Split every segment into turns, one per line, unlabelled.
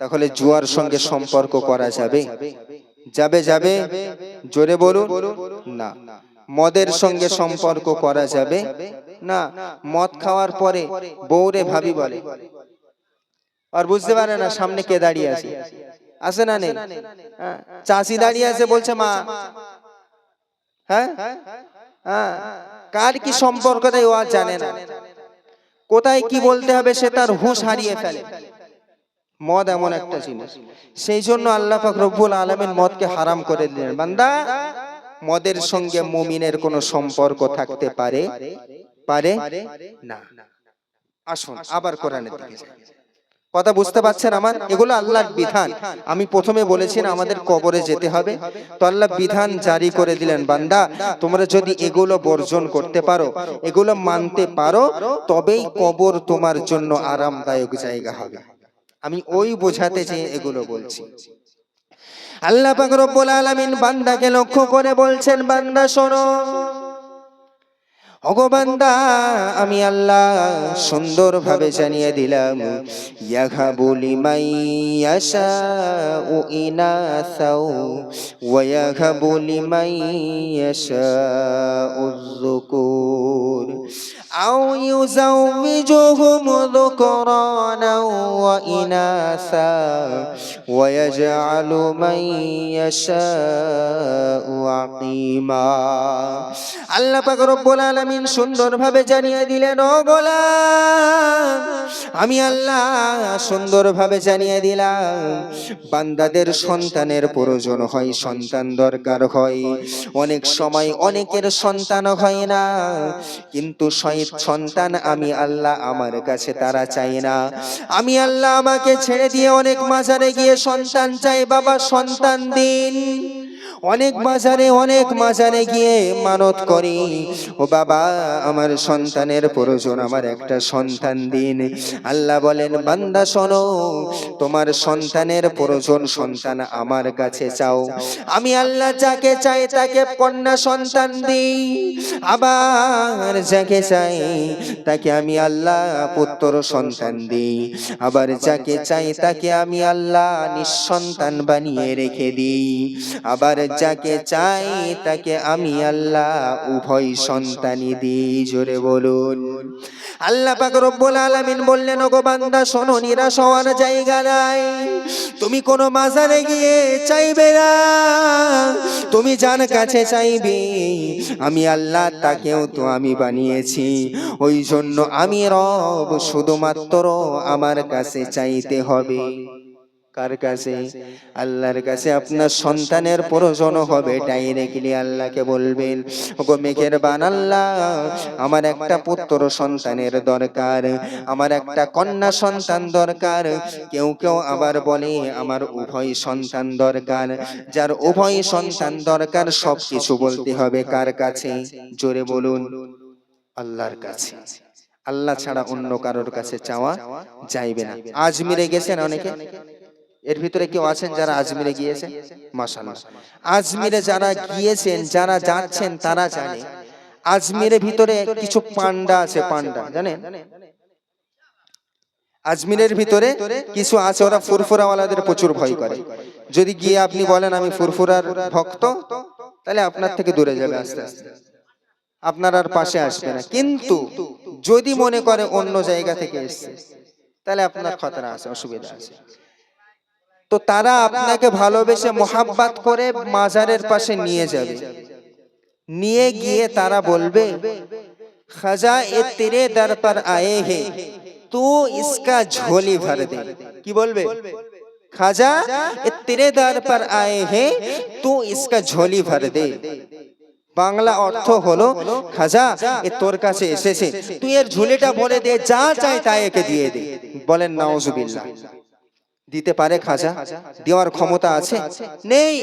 তাহলে জুয়ার সঙ্গে সম্পর্ক করা যাবে? যাবে যাবে? জোরে বলুন না। মদের সঙ্গে সম্পর্ক করা যাবে না। মদ খাওয়ার পরে বউরে ভাবি বলে, আর বুঝতে পারে না সামনে কে দাঁড়িয়ে আছে, আছে না নেই? চাচি দাঁড়িয়ে আছে, বলছে মা। হ্যাঁ হ্যাঁ, কার কি সম্পর্ক তাই ও আর জানে না। কোথায় কি বলতে হবে সে তার হুঁশ হারিয়ে ফেলে। মদ এমন একটা জিনিস, সেই জন্য আল্লাহ পাক রব্বুল আলামিন মদকে হারাম করে দিলেন। বান্দা, মদের সঙ্গে মুমিনের কোনো সম্পর্ক থাকতে পারে পারে না। আসুন আবার কোরআনের দিকে যাই। কথা বুঝতে পারছেন আমার? এগুলো আল্লাহর বিধান। আমি প্রথমে বলেছি না আমাদের কবরে যেতে হবে, তো আল্লাহ বিধান জারি করে দিলেন, বান্দা তোমরা যদি এগুলো বর্জন করতে পারো, এগুলো মানতে পারো, তবেই কবর তোমার জন্য আরামদায়ক জায়গা হবে। আমি ওই বোঝাতে যে এগুলো বলছি। আল্লাহ পাক রব্বুল আলামিন বান্দাকে লক্ষ্য করে বলছেন, বান্দা শোনো, ওগো বান্দা, আমি আল্লাহ সুন্দর ভাবে জানিয়ে দিলাম, ইয়াহাবু লিমান ইয়াশাউ ইনাসাও ওয়া ইয়াহাবু লিমান ইয়াশাউ যুকুর আও ইউযাওবিজুহুম যুকরানা ওয়া ইনাসা ওয়া ইয়াজআলু মান ইয়াশাউ আকিমা। আল্লাহ পাক রব্বুল আলামিন সুন্দর ভাবে জানিয়ে দিলেন, ও গোলাম, আমি আল্লাহ সুন্দর ভাবে জানিয়ে দিলাম, বান্দাদের সন্তানের প্রয়োজন হয়, সন্তান দরকার হয়। অনেক সময় অনেকের সন্তান হয় না, কিন্তু সন্তান আমি আল্লাহ আমার কাছে তারা চাই না। আমি আল্লাহ আমাকে ছেড়ে দিয়ে অনেক মাজারে গিয়ে সন্তান চাই, বাবা সন্তান দিন। অনেক মাজারে গিয়ে মানত করি, ও বাবা আমার সন্তানের প্রয়োজন, আমার একটা সন্তান দিন। আল্লাহ বলেন, বান্দা শোনো, তোমার সন্তানের প্রয়োজন, সন্তান আমার কাছে চাও। আমি আল্লাহ যাকে চাই তাকে কন্যা সন্তান দিই, আবার যাকে চাই তাকে আমি আল্লাহ পুত্র সন্তান দিই, আবার যাকে চাই তাকে আমি আল্লাহ নিঃসন্তান বানিয়ে রেখে দিই, আবার যাকে চাই তাকে আমি আল্লাহ উভয় সন্তানই দিই। জোরে বলুন। আল্লাহ পাক রব্বুল আলামিন বললেন, ওগো বান্দা শোনো, নিরাশ হওয়ার জায়গা নাই। তুমি কোন মাজারে গিয়ে চাইবে না, তুমি যার কাছে চাইবে আমি আল্লাহ তাকেও তো আমি বানিয়েছি। ওই জন্য আমি রব, শুধুমাত্র আমার কাছে চাইতে হবে। কার কাছে? আল্লাহর কাছে। আপনার সন্তানের প্রয়োজন হবে, ডাইরেক্টলি আল্লাহকে বলবেন, ওগো মেহেরবান আল্লাহ, আমার একটা পুত্র সন্তানের দরকার, আমার একটা কন্যা সন্তান দরকার। কেউ কেউ আবার বলে আমার উভয় সন্তান দরকার। যার উভয় সন্তান দরকার সবকিছু বলতে হবে কার কাছে? জোরে বলুন, আল্লাহর কাছে। আল্লাহ ছাড়া অন্য কারোর কাছে চাওয়া যাইবে না। আজমিরে গেছেন অনেকে? এর ভিতরে কেউ আছেন যারা আজমিরে গিয়েছেন? মাশাআল্লাহ। আজমিরে যারা গিয়েছেন, যারা যাচ্ছেন তারা জানে আজমিরের ভিতরে কিছু পান্ডা আছে। পান্ডা জানেন? আজমিরের ভিতরে কিছু আছে, ওরা ফুরফুরাওয়ালাদের প্রচুর ভয় করে। যদি গিয়ে আপনি বলেন আমি ফুরফুরার ভক্ত, তাহলে আপনার থেকে দূরে যাবে আস্তে আস্তে, আপনার আর পাশে আসবে না। কিন্তু যদি মনে করে অন্য জায়গা থেকে এসেছে, তাহলে আপনার খতরা আছে, অসুবিধা আছে। তো তারা আপনাকে ভালোবেসে মোহাব্বত করে মাজারের পাশে নিয়ে যাবে। নিয়ে গিয়ে তারা বলবে, খাজা এ তেরে দর পর আয়ে হে, তু ইসকা ঝোলি ভর দে। কি বলবে? খাজা এ তেরে দর পর আয়ে হে, তু ইসকা ঝোলি ভর দে। বাংলা অর্থ হলো, খাজা এ তোর কাছে এসেছে, তুই এর ঝুলিটা ভরে দে, যা চাই তাই একে দিয়ে দে। বলেন নাউজুবিল্লাহ। দিতে পারে খাজা? দেওয়ার ক্ষমতা আছে? নেই।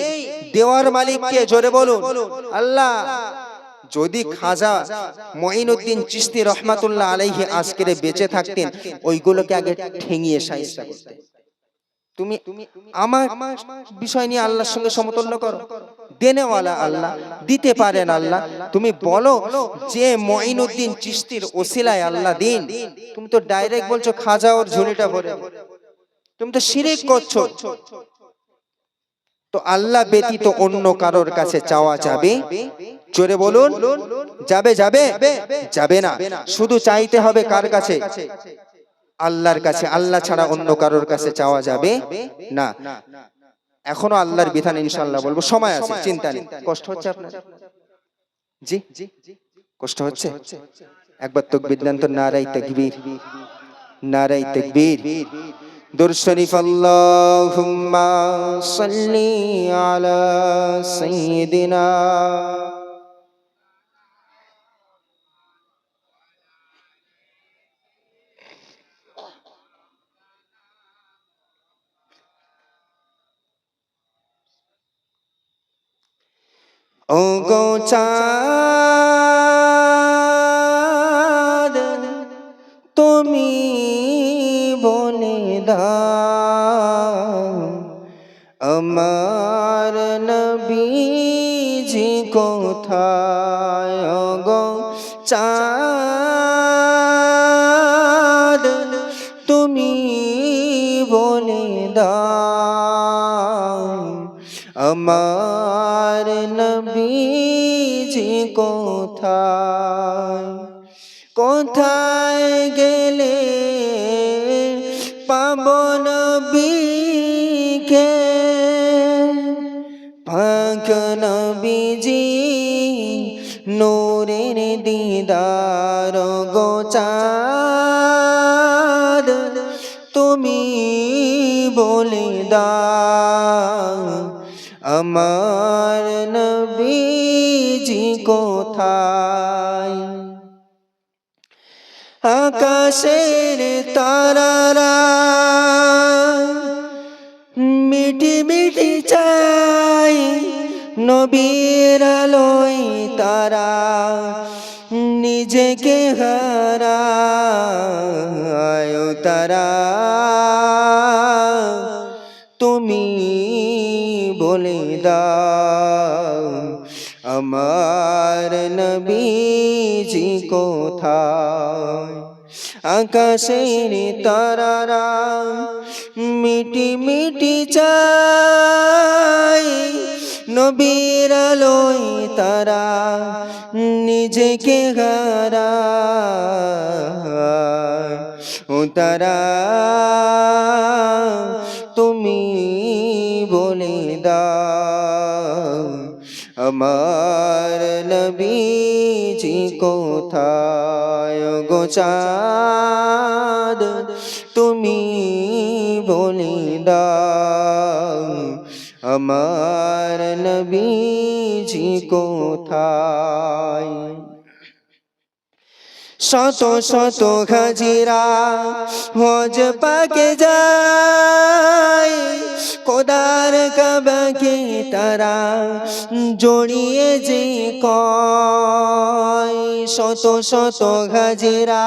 দেওয়ার মালিক কে? জোরে বলুন, আল্লাহ। যদি খাজা মঈনুদ্দিন চিশতি রহমাতুল্লাহ আলাইহি আজকে বেঁচে থাকতেন, ওইগুলোকে আগে ঠেঙিয়ে শায়েস্তা করতেন। তুমি আমার বিষয় নিয়ে আল্লাহর সঙ্গে সমতুল্য করো। দেনেওয়ালা আল্লাহ, দিতে পারেন আল্লাহ। তুমি বলো যে মঈনুদ্দিন চিশতির ওসিলায় আল্লাহ দিন, তুমি তো ডাইরেক্ট বলছো খাজা ওর ঝুলিটা ভরে। তুমি তো শিরিক করছো। তো আল্লাহ ব্যতীত অন্য কারোর কাছে চাওয়া যাবে? জোরে বলুন, যাবে যাবে যাবে না। শুধু চাইতে হবে কার কাছে? আল্লাহর কাছে। আল্লাহ ছাড়া অন্য কারোর কাছে চাওয়া যাবে না। এখনো আল্লাহর বিধান ইনশাআল্লাহ বলবো, সময় আছে, চিন্তা নেই। কষ্ট হচ্ছে আপনার? জি, কষ্ট হচ্ছে? একবার তাকবীর দেন তো, নারায়ে তাকবীর, নারায়ে তাকবীর। দুরূদ শরীফ, আল্লাহুম্মা সাল্লি আলা সাইয়্যিদিনা। ও গো চাঁদ, তুমি বলে দাও আমার নবীজি কোথায়? ও গো চাঁদ, তুমি বলে দাও আমার নবীজি কোথায়? কোথায় গেলে পাবো নবীকে? পাক নবীজি নূরের দিদার। গো চাঁদ, তুমি বলে দাও আমার নবীজি কোথায়? আকাশের তারারা মিটি মিটি চাই নবীর আলোয় তারা নিজেকে হারায়। তারা তুমি বলে দাও আমার নবীজি কোথায়? আকাশের তারারা মিটি মিটি চাই নবীর আলোয় তারা নিজেকে হারায়। ও তারা তুমি বলে দাও আমার নবীজি কোথায়? গো চাঁদ, তুমি বলে দাও আমার নবীজি কোথায়? শত শত হাজিরা হজ পাকে যায় খোদার কাবাকে তারা জড়িয়ে যে কয়। শত শত হাজিরা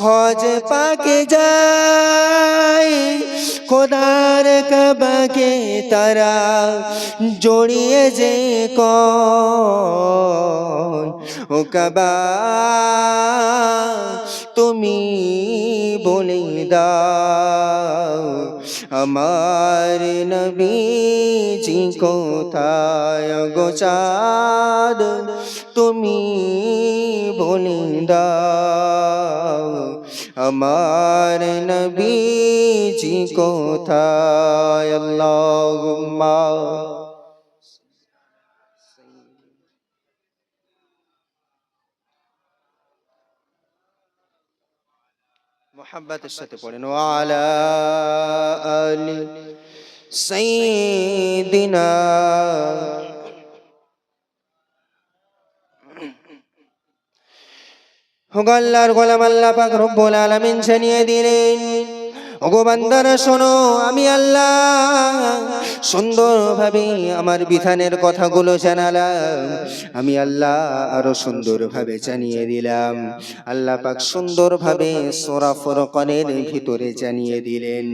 হজ পাকে যায় খোদার কাবাকে তারা জড়িয়ে যে কয়। ও কাবা, তুমি বলে দাও আমার নবীজি কোথায়? গো চাঁদ, তুমি বলে দাও আমার নবীজি কোথায়? আল্লাহুম্মা মুহাব্বতের সাথে পড়েন, ওয়া আলা আলি সাইয়্যিদিনা। ওগো আল্লাহর গোলাম, আল্লাহ পাক রব্বুল আলামিন জানিয়ে দিলেন, ওগো বান্দারা শোনো, আমি আল্লাহ সুন্দরভাবে আমার বিধানের কথাগুলো জানালাম, আমি আল্লাহ আরো সুন্দরভাবে জানিয়ে দিলাম। আল্লাহ পাক সুন্দরভাবে সূরা ফুরকানের ভিতরে জানিয়ে দিলেন,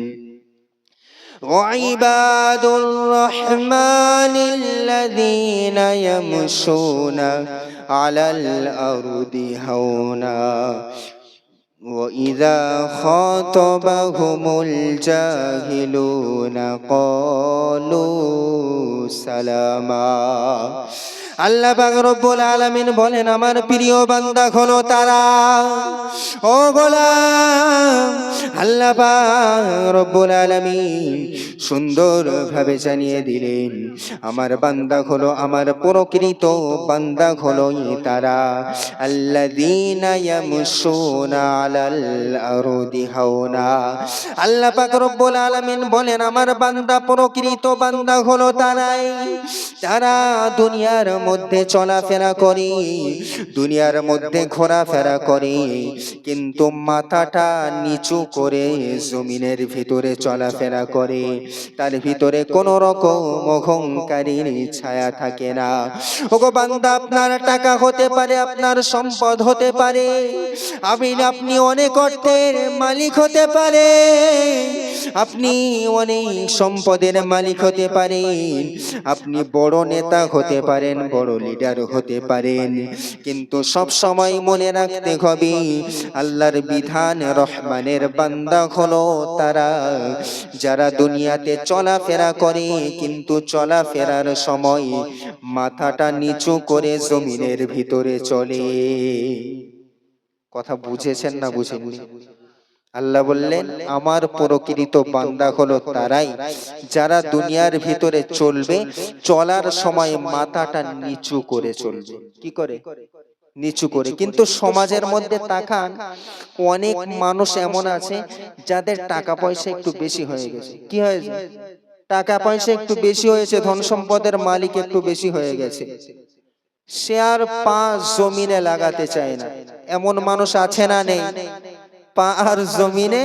وعباد الرحمن الذين يمشون على الأرض هونا وإذا خاطبهم الجاهلون قالوا سلاما আল্লাহ পাক রব্বুল আলামিন বলেন আমার প্রিয় বান্দা হলো তারা ও গোলাম আল্লাহ পাক রব্বুল আলামিন সুন্দর ভাবে জানিয়ে দিলেন আমার বান্দা হলো আমার প্রকৃত বান্দা হলো তারা আল্লাযীনা ইয়ামশুনা আলাল আরদি হাওনা আল্লাহ পাক রব্বুল আলামিন বলেন আমার বান্দা প্রকৃত বান্দা হলো তারাই যারা দুনিয়ার মধ্যে চলাফেরা করে দুনিয়ার মধ্যে ঘোরাফেরা করে কিন্তু মাথাটা নিচু করে জমিনের ভিতরে চলাফেরা করে তার ভিতরে কোনো রকম অহংকারীর ছায়া থাকে না ওগো বান্দা আপনার টাকা হতে পারে আপনার সম্পদ হতে পারে আপনি অনেক অর্থের মালিক হতে পারে আপনি অনেক সম্পদের মালিক হতে পারেন আপনি বড় নেতা হতে পারেন বড় লিডার হতে পারেন কিন্তু সব সময় মনে রাখতে হবে আল্লাহর বিধান রহমানের বান্দা হলো তারা যারা দুনিয়াতে চলাফেরা করে কিন্তু চলাফেরার সময় মাথাটা নিচু করে জমিনের ভিতরে চলে কথা বুঝেছেন না বুঝেননি আল্লাহ বললেন আমার প্রকৃত বান্দা হলো তারাই যারা দুনিয়ার ভিতরে চলবে চলার সময় মাথাটা নিচু করে চলবে কি করে নিচু করে কিন্তু সমাজের মধ্যে তাকান অনেক মানুষ এমন আছে যাদের টাকা পয়সা একটু বেশি হয়ে গেছে কি হয়েছে টাকা পয়সা একটু বেশি হয়েছে ধন সম্পদের মালিক একটু বেশি হয়ে গেছে সে আর পা জমিনে লাগাতে চায় না এমন মানুষ আছে না নেই পা আর জমিনে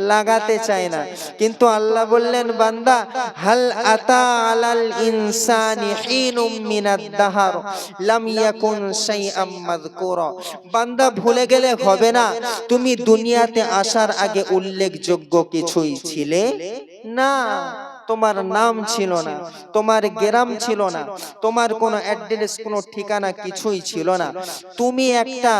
লাগাতে চায় না কিন্তু আল্লাহ বললেন বান্দা হাল আতা আলাল ইনসানি হিনুম মিনাদ দাহর লাম ইয়াকুন শাইআম মাযকুরা বান্দা ভুলে গেলে হবে না তুমি দুনিয়াতে আসার আগে উল্লেখযোগ্য কিছুই ছিলে না তোমার নাম ছিল না তোমার গ্রাম ছিল না তোমার কোনো অ্যাড্রেস কোনো ঠিকানা কিছুই ছিল না তুমি একটা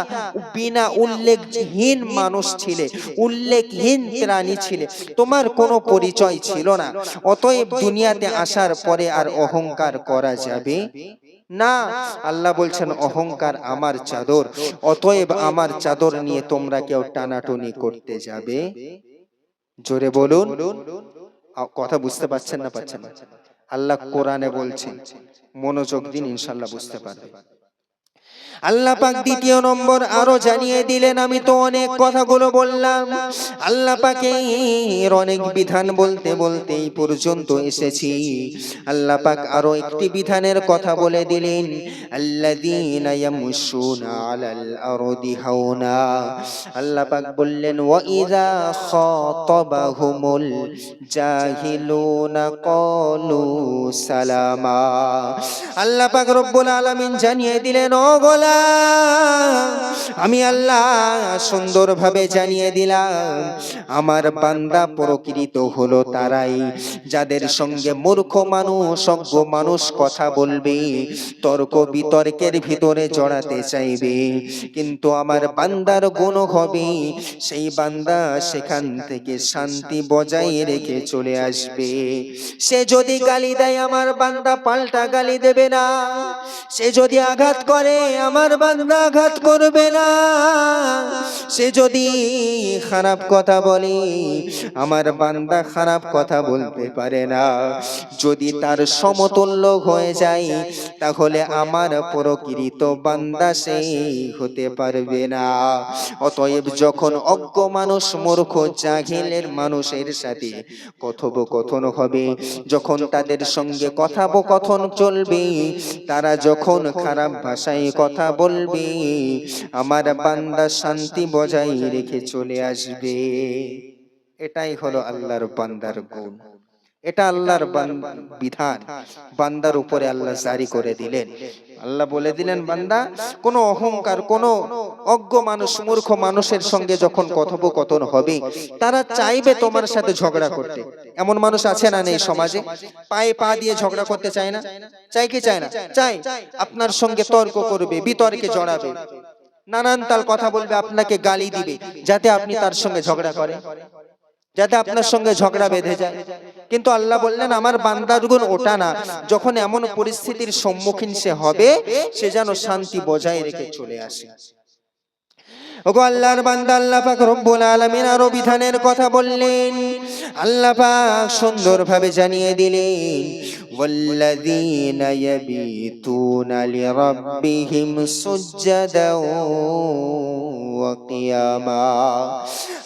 বিনা উল্লেখহীন মানুষ ছিলে উল্লেখহীন প্রাণী ছিলে তোমার কোনো পরিচয় ছিল না অতএব দুনিয়াতে আসার পরে আর অহংকার করা যাবে না আল্লাহ বলছেন অহংকার আমার চাদর অতএব আমার চাদর নিয়ে তোমরা কেউ টানাটুনি করতে যাবে জোরে বলুন কথা বুঝতে পারছেন না পাচ্ছেন না আল্লাহ কোরআনে বলছেন মনোযোগ দিন ইনশাআল্লাহ বুঝতে পারবেন আল্লাহ পাক দ্বিতীয় নম্বর আরো জানিয়ে দিলেন আমি তো অনেক কথাগুলো বললাম আল্লাহ পাকের অনেক বিধান বলতে বলতে এই পর্যন্ত এসেছি আল্লাহ পাক আরো একটি বিধানের কথা বলে দিলেন আল্লাযীনা ইয়ামশুনা আলাল আরদি হাওনা আল্লাহ পাক বললেন ওয়া ইযা খাতাবাহুমুল জাহিলুনা ক্বালু সালামা আল্লাহ পাক রব্বুল আলামিন জানিয়ে দিলেন ও গোলাম আমি আল্লাহ সুন্দরভাবে জানিয়ে দিলাম আমার বান্দা প্রকৃত হলো তারাই যাদের সঙ্গে মূর্খ মানুষ অজ্ঞ মানুষ কথা বলবে তর্ক বিতর্কের ভিতরে জড়াতে চাইবে কিন্তু আমার বান্দার গুণ হবে সেই বান্দা সেখান থেকে শান্তি বজায় রেখে চলে আসবে সে যদি গালি দেয় আমার বান্দা পাল্টা গালি দেবে না সে যদি আঘাত করে আমার বান্দা আঘাত করবে না সে যদি খারাপ কথা বলে আমার বান্দা খারাপ কথা বলতে পারে না যদি তার সমতুল্য হয়ে যায় তাহলে আমার প্রকৃত বান্দা সে হতে পারবে না অতএব যখন অজ্ঞ মানুষ মূর্খ জাহিলের মানুষের সাথে কথোপকথন হবে যখন তাদের সঙ্গে কথোপকথন চলবে তারা যখন খারাপ ভাষায় কথা বলবে আমার বান্দা শান্তি বজায় রেখে চলে আসবে এটাই হলো আল্লাহর বান্দার গুণ এটা আল্লাহর বিধান বান্দার উপরে আল্লাহ জারি করে দিলেন আল্লাহ বলে দিলেন বান্দা কোন অহংকার কোন অজ্ঞ মানুষ মূর্খ মানুষের সঙ্গে যখন কথোপকথন হবে তারা চাইবে তোমার সাথে ঝগড়া করতে এমন মানুষ আছে না নেই সমাজে পায়ে পা দিয়ে ঝগড়া করতে চায় না চাই কি চায় না চাই আপনার সঙ্গে তর্ক করবে বিতর্কে জড়াবে নানান তাল কথা বলবে, আপনাকে গালি দিবে, যাতে আপনি তার সঙ্গে ঝগড়া করেন, যাতে আপনার সঙ্গে ঝগড়া বেঁধে যায়। কিন্তু আল্লাহ বললেন আমার বান্দার গুণ ওটা না, যখন এমন পরিস্থিতির সম্মুখীন সে হবে, সে যেন শান্তি বজায় রেখে চলে আসে। ওগো আল্লাহর বান্দা, আল্লাহ পাক রব্বুল আলামিন আরো বিধানের কথা বললেন। আল্লাহ পাক সুন্দরভাবে জানিয়ে দিলেন, ওয়াল্লাযীনা ইয়াবিতুনা লিরাব্বিহিম সুজদাও ওয়া কিয়ামা।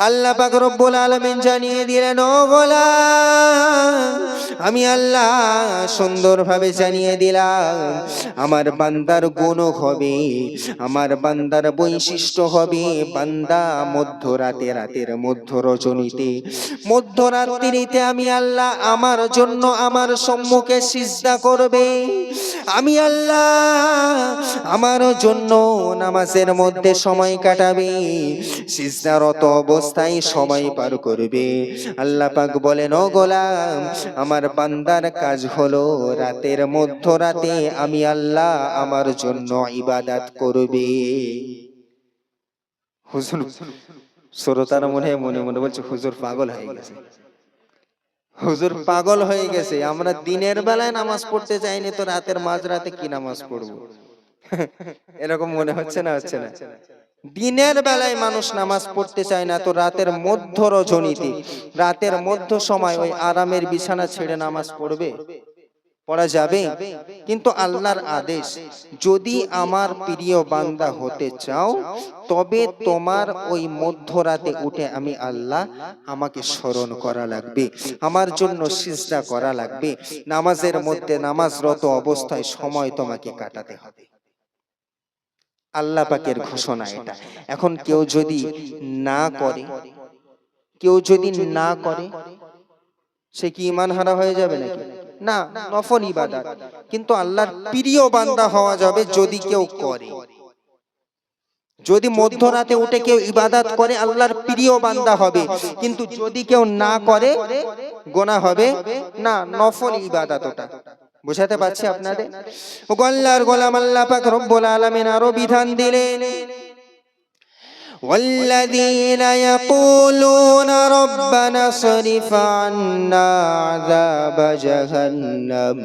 আল্লাহ পাক রব্বুল আলামিন জানিয়ে দিলেন, ও গোলাম, আমি আল্লাহ সুন্দরভাবে জানিয়ে দিলাম আমার বান্দার গুণ হবে, আমার বান্দার বৈশিষ্ট্য হবে, বান্দা মধ্যরাতে, রাতের মধ্য রজনীতে, মধ্যরাত্রিতে আমি আল্লাহ আমার জন্য আমার সম্মুখে সিজদা করবে। আমি আল্লাহ আমার জন্য নামাজের মধ্যে সময় কাটাবে, সিজদারত অবস্থায় সময় পার করবে। আল্লাহ পাক বলেন, ও গোলাম, আমার বান্দার কাজ হলো রাতের মধ্যরাতে আমি আল্লাহ আমার জন্য ইবাদত করবে। হুজুর, শ্রোতারা মনে মনে বলছে হুজুর পাগল হয়ে গেছে, হুজুর পাগল হয়ে গেছে, আমরা দিনের বেলায় নামাজ পড়তে চাইনি তো রাতের মাঝরাতে কি নামাজ পড়বো? এরকম মনে হচ্ছে না? হচ্ছে না? দিনের বেলায় মানুষ নামাজ পড়তে চায় না তো রাতের মধ্য রজনীতে, রাতের মধ্য সময় ওই আরামের বিছানা ছেড়ে নামাজ পড়বে? পড়া যাবে? কিন্তু আল্লাহর আদেশ, যদি আমার প্রিয় বান্দা হতে চাও তবে তোমার ওই মধ্যরাতে উঠে আমি আল্লাহ আমাকে স্মরণ করা লাগবে, আমার জন্য সিজদা করা লাগবে, নামাজের মধ্যে নামাজরত অবস্থায় সময় তোমাকে কাটাতে হবে। আল্লাহ পাকের ঘোষণা এটা। এখন কেউ যদি না করে, কেউ যদি না করে, সে কি ঈমান হারা হয়ে যাবে নাকি? না, নফল ইবাদত। কিন্তু আল্লাহর প্রিয় বান্দা হওয়া যাবে যদি কেউ করে। যদি মধ্যরাতে উঠে কেউ ইবাদত করে আল্লাহর প্রিয় বান্দা হবে, কিন্তু যদি কেউ না করে গোনাহ হবে না, নফল ইবাদত ওটা। বুঝাতে পারছি আপনাদের? ও আল্লাহর গোলাম, আল্লাহ পাক রব্বুল আলামিন আরো বিধান দিলেন, والذين يقولون ربنا اصرف عنا عذاب جهنم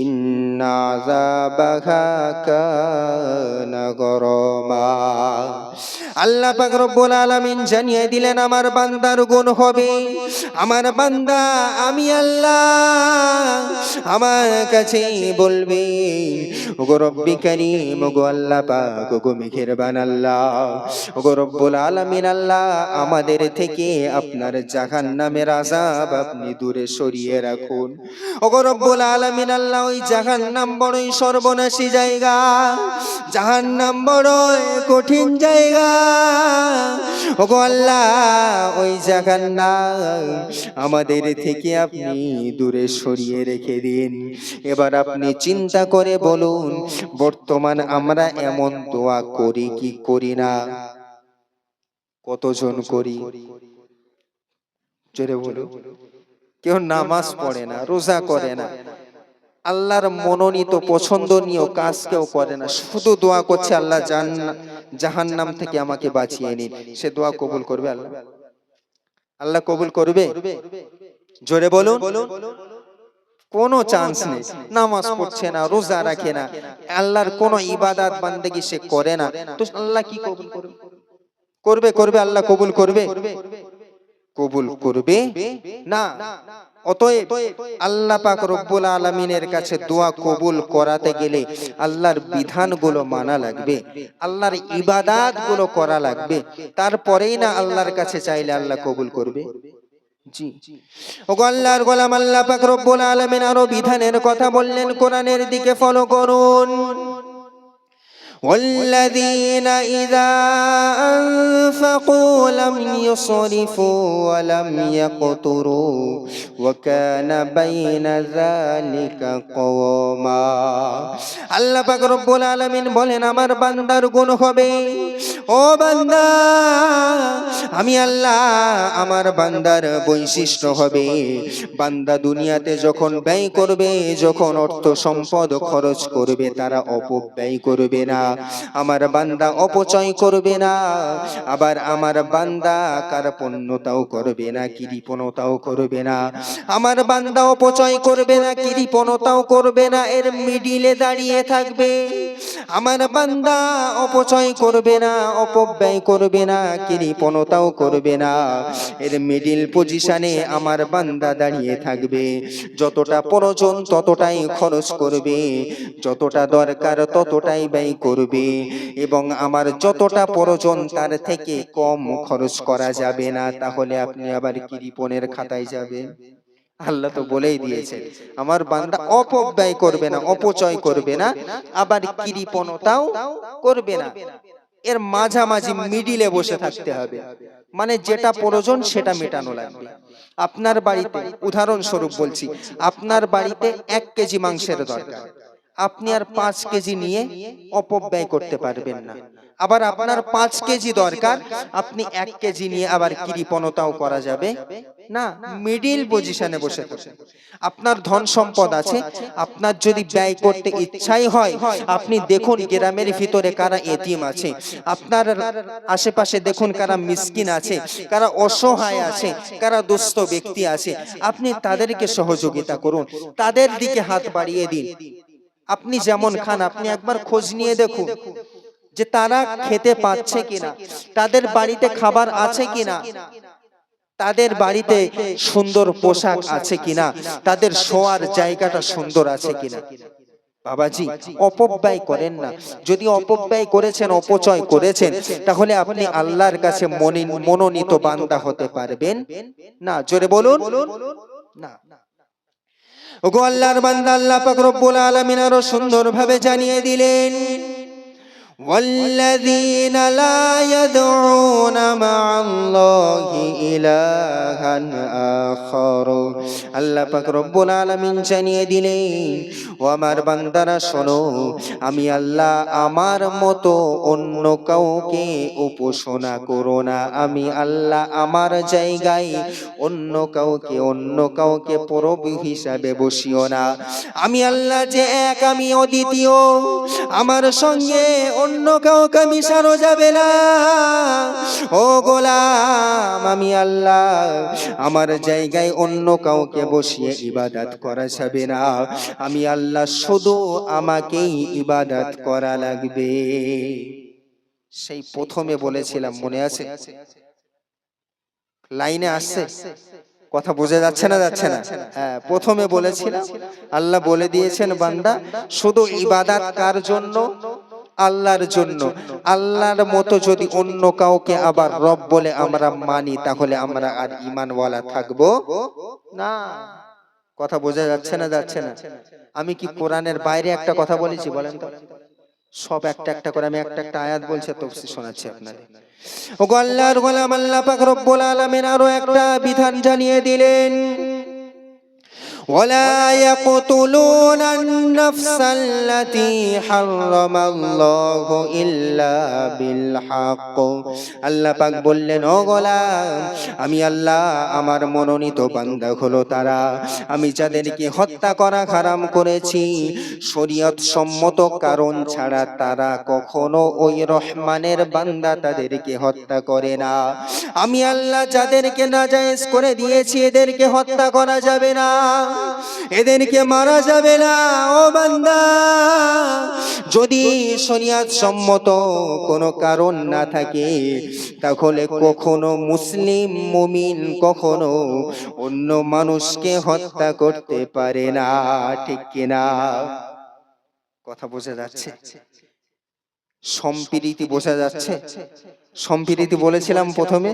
إن عذابها كان غراما। আল্লাহ পাক রব্বুল আলামিন জানিয়ে দিলেন আমার বান্দার গুণ হবে, আমার বান্দা আমি আল্লাহ আমার কাছে বলবে, ওগো রব্বি কারীম, ওগো আল্লাহ পাক, ওগো মেহেরবান আল্লাহ, ওগো রব্বুল আলামিন আল্লাহ, আমাদের থেকে আপনার জাহান্নামের আযাব আপনি দূরে সরিয়ে রাখুন। ওগো রব্বুল আলামিন আল্লাহ, ওই জাহান্নাম বড়ই সর্বনাশী জায়গা, জাহান্নাম বড়ই কঠিন জায়গা। ওগো আল্লাহ, ওই জাহান্নাম আমাদের থেকে আপনি দূরে সরিয়ে রেখে দিন। এবার আপনি চিন্তা করে বলুন, বর্তমান আমরা এমন দোয়া করি কি করি না? কতজন করি? জোরে বলুন। কেউ নামাজ পড়ে না, রোজা করে না, আল্লাহর মনোনীত পছন্দনীয় কাজ কেউ করে না, শুধু দোয়া করছে আল্লাহ জাহান্নাম থেকে আমাকে বাঁচিয়ে নিন। সে দোয়া কবুল করবে আল্লাহ? আল্লাহ কবুল করবে? জোরে বলুন। কোনো চান্স নেই। নামাজ পড়ছে না, রোজা রাখে না, আল্লাহর কোনো ইবাদত বান্দেগি সে করে না, তো আল্লাহ কি কবুল করবে? করবে আল্লাহ কবুল করবে? কবুল করবে না। অতএব আল্লাহ পাক রব্বুল আলামিনের কাছে দোয়া কবুল করাতে গেলে আল্লাহর বিধানগুলো মানা লাগবে, আল্লাহর ইবাদতগুলো করা লাগবে, তারপরেই না আল্লাহর কাছে চাইলে আল্লাহ কবুল করবে। জি, ওগো আল্লাহর গোলাম, আল্লাহ পাক রব্বুল আলামিন আরো বিধানের কথা বললেন, কোরআনের দিকে ফলো করুন। والذين إذا أنفقوا لم يسرفوا ولم يقتروا وكان بين ذلك قواما। আল্লাহ পাক রব্বুল আলামিন বলেন আমার বান্দার গুণ হবে, ও বান্দা আমি আল্লাহ আমার বান্দার বৈশিষ্ট্য হবে, বান্দা দুনিয়াতে যখন ব্যয় করবে, যখন অর্থ সম্পদ খরচ করবে, তারা অপব্যয় করবে না, আমার বান্দা অপচয় করবে না, আবার আমার বান্দা কার্পণ্যতাও করবে না, কৃপণতাও করবে না। আমার বান্দা অপচয় করবে না, কৃপণতাও করবে না, এর মিডিলে দাঁড়িয়ে থাকবে। আমার বান্দা অপচয় করবে না, অপব্যয় করবে না, কৃপণতাও করবে না, এর মিডিল পজিশনে আমার বান্দা দাঁড়িয়ে থাকবে। যতটা প্রয়োজন ততটাই খরচ করবে, যতটা দরকার ততটাই ব্যয় করবে, এবং আমার যতটা প্রয়োজন তার থেকে কম খরচ করা যাবে না। তাহলে আপনি আবার কৃপণের খাতায় যাবেন? আল্লাহ তো বলেই দিয়েছেন আমার বান্দা অপব্যয় করবে না, অপচয় করবে না, আবার কৃপণতাও করবে না। এর মাঝামাঝি মিডিলে বসে থাকতে হবে, মানে যেটা প্রয়োজন সেটা মেটানো লাগবে। আপনার বাড়িতে উদাহরণস্বরূপ বলছি, আপনার বাড়িতে 1 কেজি মাংসের দরকার, আপনি আর 5 কেজি নিয়ে অপব্যয় করতে পারবেন না। আবার আপনার 5 কেজি দরকার, আপনি 1 কেজি নিয়ে আবার কৃপণতাও করা যাবে না, মিডিল পজিশনে বসে থাকুন। আপনার ধন সম্পদ আছে, আপনার যদি ব্যয় করতে ইচ্ছাই হয়, আপনি দেখুন গ্রামের ভিতরে কারা এতিম আছে, আপনার আশেপাশে দেখুন কারা মিসকিন আছে, কারা অসহায় আছে, কারা দুস্থ ব্যক্তি আছে, আপনি তাদেরকে সহযোগিতা করুন, তাদের দিকে হাত বাড়িয়ে দিন। আপনি যেমন খান, আপনি একবার খোঁজ নিয়ে দেখুন যে তারা খেতে পাচ্ছে কিনা, তাদের বাড়িতে খাবার আছে কিনা, তাদের বাড়িতে সুন্দর পোশাক আছে কিনা, তাদের শোয়ার জায়গাটা সুন্দর আছে কিনা। বাবাজি, অপব্যয় করেন না। যদি অপব্যয় করেছেন, অপচয় করেছেন, তাহলে আপনি আল্লাহর কাছে মনোনীত বান্দা হতে পারবেন না। জোরে বলুন না। ওগো আল্লাহর বান্দা, আল্লাহ পাক রব্বুল আলামিন আরো সুন্দরভাবে জানিয়ে দিলেন, والذين لا يدعون مع الله إلها آخر। আল্লাহ পাক রব্বুল আলামিন জানিয়ে দিলেন, ও আমার বান্দারা শোনো, আমি আল্লাহ আমার মতো অন্য কাউকে উপাসনা করো না। আমি আল্লাহ আমার জায়গায় অন্য কাউকে প্রভু হিসাবে বসিও না। আমি আল্লাহ যে এক, আমি অদ্বিতীয়, আমার সঙ্গে অন্য কাউকে মিশানো যাবে না। ও গোলাম, আমি আল্লাহ আমার জায়গায় অন্য কাউকে বসিয়ে ইবাদত করা যাবে না। আমি আল্লাহ শুধু আমাকেই ইবাদত করা লাগবে। সেই প্রথমে বলেছিলাম, মনে আছে? লাইনে আসছে কথা, বোঝা যাচ্ছে না? যাচ্ছে না? হ্যাঁ, প্রথমে বলেছিলাম আল্লাহ বলে দিয়েছেন বান্দা শুধু ইবাদত কার জন্য? আল্লাহর জন্য। আল্লাহর মতো যদি অন্য কাউকে আবার রব বলে আমরা মানি, তাহলে আমরা আর ঈমানওয়ালা থাকবো না। কথা বোঝা যাচ্ছে না? যাচ্ছে না? আমি কি কোরআনের বাইরে একটা কথা বলেছি বলেন তো? সব একটা একটা করে আমি একটা একটা আয়াত বলছি, তাফসীর শোনাচ্ছি আপনাদের। ওগো আল্লাহর গোলাম, আল্লাহ পাক রব্বুল আলামিন আরো একটা বিধান জানিয়ে দিলেন, ولا يقتلون النفس التي حرم الله إلا بالحق। আল্লাহ পাক বললেন, ও গোলাম, আমি আল্লাহ আমার মনোনীত বান্দা হলো তারা, আমি যাদেরকে হত্যা করা হারাম করেছি শরীয়ত সম্মত কারণ ছাড়া, তারা কখনো ওই রহমানের বান্দা তাদেরকে হত্যা করে না। আমি আল্লাহ যাদেরকে নাজায়েজ করে দিয়েছি এদেরকে হত্যা করা যাবে না, এদেরকে মারা যাবে না। ও বান্দা, যদি শরীয়ত সম্মত কোনো কারণ না থাকে, তাহলে কখনো মুসলিম মুমিন কখনো অন্য মানুষকে হত্যা করতে পারে না। ঠিক কিনা? কথা বোঝা যাচ্ছে? সম্প্রীতি বোঝা যাচ্ছে? সম্প্রীতি বলেছিলাম প্রথমে,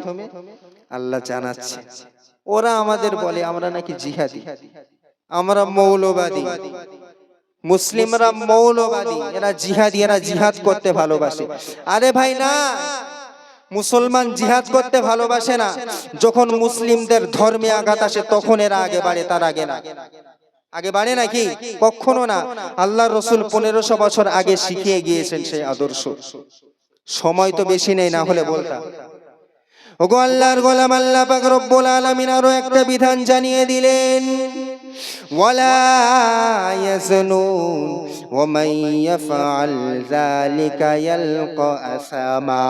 আল্লাহ জানাচ্ছে ওরা আমাদের বলে আমরা নাকি জিহাদি, আমরা মৌলবাদী। মুসলিমরা মৌলবাদী, এরা জিহাদি, এরা জিহাদ করতে ভালোবাসে। আরে ভাই না, মুসলমান জিহাদ করতে ভালোবাসে না। যখন মুসলিমদের ধর্মে আঘাত আসে তখন এরা আগে বাড়ে, তার আগে না। আগে বাড়ে নাকি? কখনো না। আল্লাহর রাসূল 1500 বছর আগে শিখিয়ে গিয়েছেন সেই আদর্শ। সময় তো বেশি নেই, না হলে বলতাম। ওগো আল্লাহর গোলাম, আল্লাহ পাক রব্বুল আলামিন আরো একটা বিধান জানিয়ে দিলেন, ওয়ালা ইয়াজনুন ওয়া মান ইয়াফআল যালিকা ইয়ালকা আসামা।